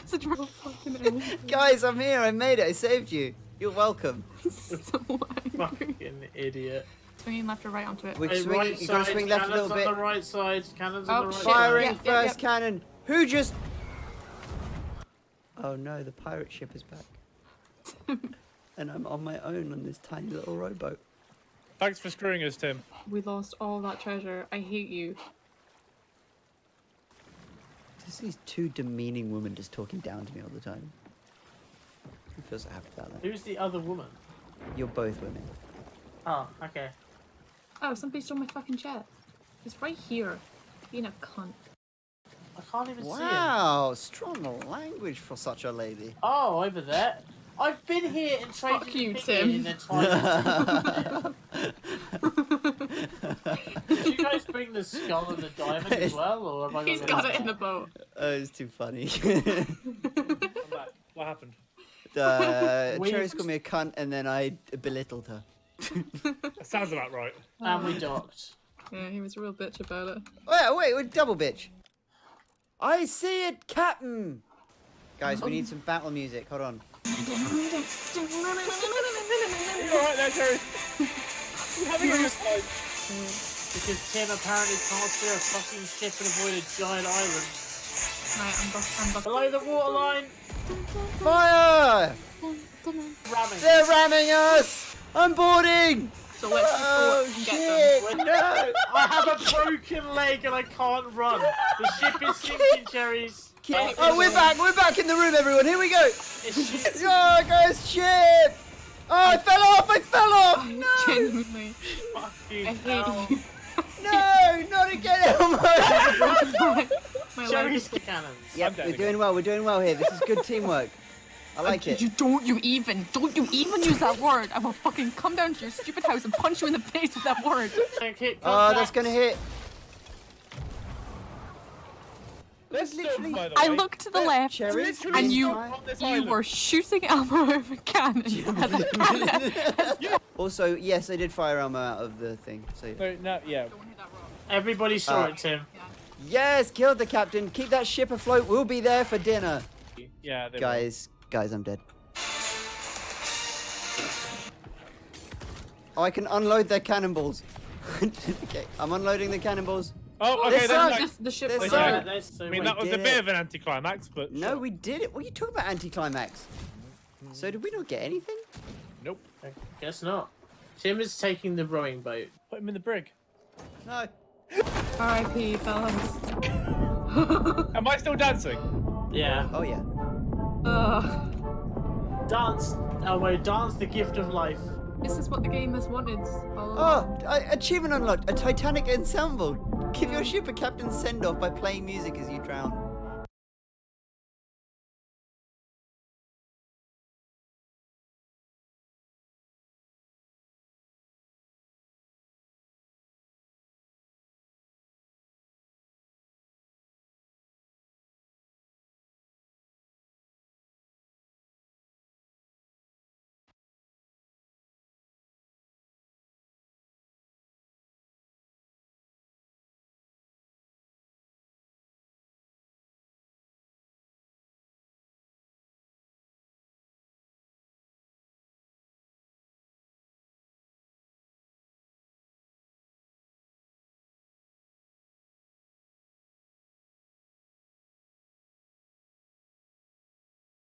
Speaker 3: such a real fucking amazing?
Speaker 5: Guys, I'm here. I made it. I saved you. You're welcome.
Speaker 3: So angry.
Speaker 4: Fucking idiot.
Speaker 3: Swinging left or right onto it.
Speaker 5: We
Speaker 4: Hey,
Speaker 5: swing.
Speaker 4: right
Speaker 5: You gotta
Speaker 4: side,
Speaker 5: swing left a
Speaker 4: cannons
Speaker 5: little bit.
Speaker 4: on the right side. Cannons
Speaker 3: Oh,
Speaker 4: on the right
Speaker 3: shit.
Speaker 4: side.
Speaker 5: Firing
Speaker 3: Yep,
Speaker 5: first
Speaker 3: yep.
Speaker 5: cannon. Who just? Oh no, the pirate ship is back. And I'm on my own on this tiny little rowboat.
Speaker 2: Thanks for screwing us, Tim.
Speaker 3: We lost all that treasure. I hate you.
Speaker 5: Just these two demeaning women just talking down to me all the time. I feel so happy about that.
Speaker 4: Who's the other woman?
Speaker 5: You're both women.
Speaker 4: Oh, okay.
Speaker 3: Oh, somebody stole my fucking chest. It's right here. Being a cunt.
Speaker 4: I can't even see him.
Speaker 5: Wow, strong language for such a lady.
Speaker 4: Oh, over there. I've been here and traded
Speaker 3: Fuck you,
Speaker 4: the
Speaker 3: Tim.
Speaker 4: thing in the time. Did you guys bring the skull and the diamond as well, or have I
Speaker 3: He's got it in the boat.
Speaker 5: Oh, it's too funny.
Speaker 2: I'm back. What happened?
Speaker 5: Cherry's called me a cunt, and then I belittled her.
Speaker 2: That sounds about right.
Speaker 4: And we docked.
Speaker 3: Yeah, he was a real bitch about it.
Speaker 5: Wait, double bitch. I see it, Captain. Guys, we need some battle music. Hold on.
Speaker 2: You alright there, Jerry? You having a good time?
Speaker 4: Because Tim apparently can't steer a fucking ship and avoid a giant island.
Speaker 3: Right, I'm back.
Speaker 4: Below the waterline,
Speaker 5: Fire!
Speaker 4: ramming.
Speaker 5: They're ramming us! I'm boarding!
Speaker 3: So let's just go and get them.
Speaker 5: shit! No!
Speaker 4: I have a broken leg and I can't run. The ship is sinking, Cherries.
Speaker 5: Oh, we're back in the room, everyone. Here we go.
Speaker 4: It's
Speaker 5: Oh, guys, ship! Oh, I fell off! No!
Speaker 3: Genuinely.
Speaker 4: fucking
Speaker 3: I
Speaker 4: hell.
Speaker 3: hate you.
Speaker 5: No, not again, Elmo!
Speaker 3: My
Speaker 4: Cherries
Speaker 3: leg.
Speaker 4: cannons.
Speaker 5: Yep, we're doing well here. This is good teamwork. I like it.
Speaker 3: Don't you even use that word. I will fucking come down to your stupid house and punch you in the face with that word.
Speaker 5: Oh, that's gonna hit.
Speaker 2: Let's
Speaker 5: literally-
Speaker 2: by the
Speaker 3: I
Speaker 2: way.
Speaker 3: looked to the left,
Speaker 5: Cherries,
Speaker 3: and you
Speaker 2: on this
Speaker 3: you
Speaker 2: island.
Speaker 3: were shooting Elmo with a cannon. As a cannon.
Speaker 5: Also, yes, I did fire Elmo out of the thing. So
Speaker 2: Yeah.
Speaker 4: Everybody saw it, Tim.
Speaker 5: yes, killed the captain. Keep that ship afloat. We'll be there for dinner.
Speaker 2: Yeah, they
Speaker 5: Guys, I'm dead. Oh, I can unload their cannonballs. Okay, I'm unloading the cannonballs.
Speaker 2: Oh,
Speaker 5: They
Speaker 2: okay,
Speaker 5: suck.
Speaker 2: that's
Speaker 3: The ship
Speaker 5: They
Speaker 3: was
Speaker 5: suck.
Speaker 3: there.
Speaker 2: I mean, that was a
Speaker 5: did
Speaker 2: bit
Speaker 5: it.
Speaker 2: of an anticlimax, but
Speaker 5: No,
Speaker 2: sure.
Speaker 5: we did it. What are you talking about, anticlimax? So did we not get anything?
Speaker 2: Nope.
Speaker 4: I guess not. Tim is taking the rowing boat.
Speaker 2: Put him in the brig.
Speaker 5: No.
Speaker 3: R.I.P. fellas.
Speaker 2: Am I still dancing?
Speaker 4: Yeah.
Speaker 5: Oh yeah.
Speaker 4: Dance, Elmo, dance the gift of life.
Speaker 3: This is what the game has wanted all along.
Speaker 5: Oh, achievement unlocked. A Titanic ensemble. Give your ship a captain's send-off by playing music as you drown.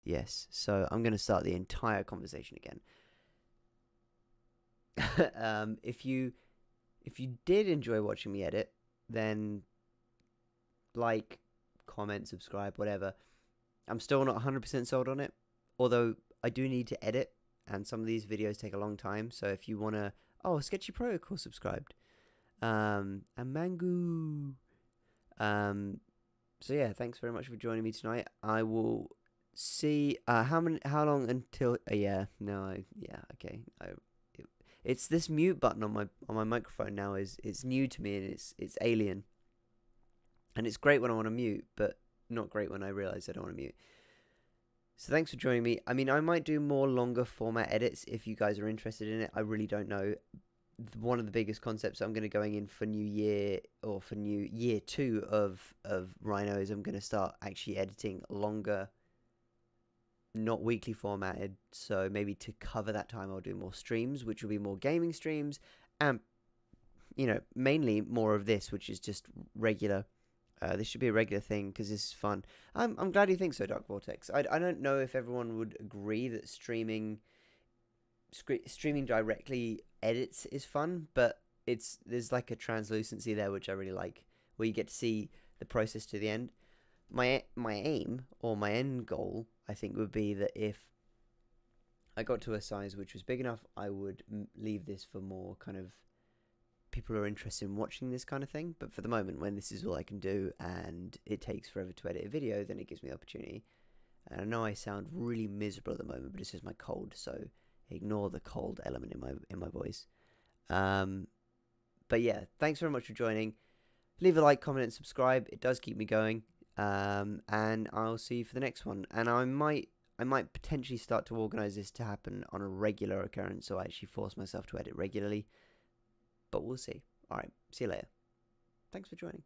Speaker 5: Yes, so I'm going to start the entire conversation again. If you did enjoy watching me edit, then like, comment, subscribe, whatever. I'm still not 100% sold on it, although I do need to edit, and some of these videos take a long time. So if you want to, oh, Sketchy Protocol subscribed, and Mangu. So yeah, thanks very much for joining me tonight. I will see how long until it's this mute button on my microphone now is new to me, and it's alien, and it's great when I want to mute, but not great when I realize I don't want to mute. So thanks for joining me. I mean, I might do more longer format edits if you guys are interested in it. I really don't know. One of the biggest concepts I'm going to going in for new year, or for new year 2 of Rhino, is I'm going to start actually editing longer, not weekly formatted. So maybe to cover that time, I'll do more streams, which will be more gaming streams, and mainly more of this, which is just regular. This should be a regular thing because this is fun. I'm glad you think so, Dark Vortex. I don't know if everyone would agree that streaming directly edits is fun, but there's like a translucency there which I really like, where you get to see the process to the end. My aim, or my end goal, I think, would be that if I got to a size which was big enough, I would leave this for more kind of people who are interested in watching this kind of thing. But for the moment, when this is all I can do and it takes forever to edit a video, then it gives me the opportunity. And I know I sound really miserable at the moment, but it's just my cold, so ignore the cold element in my voice. But yeah, thanks very much for joining. Leave a like, comment, and subscribe. It does keep me going. And I'll see you for the next one. And I might potentially start to organise this to happen on a regular occurrence, so I actually force myself to edit regularly. But we'll see. Alright, see you later. Thanks for joining.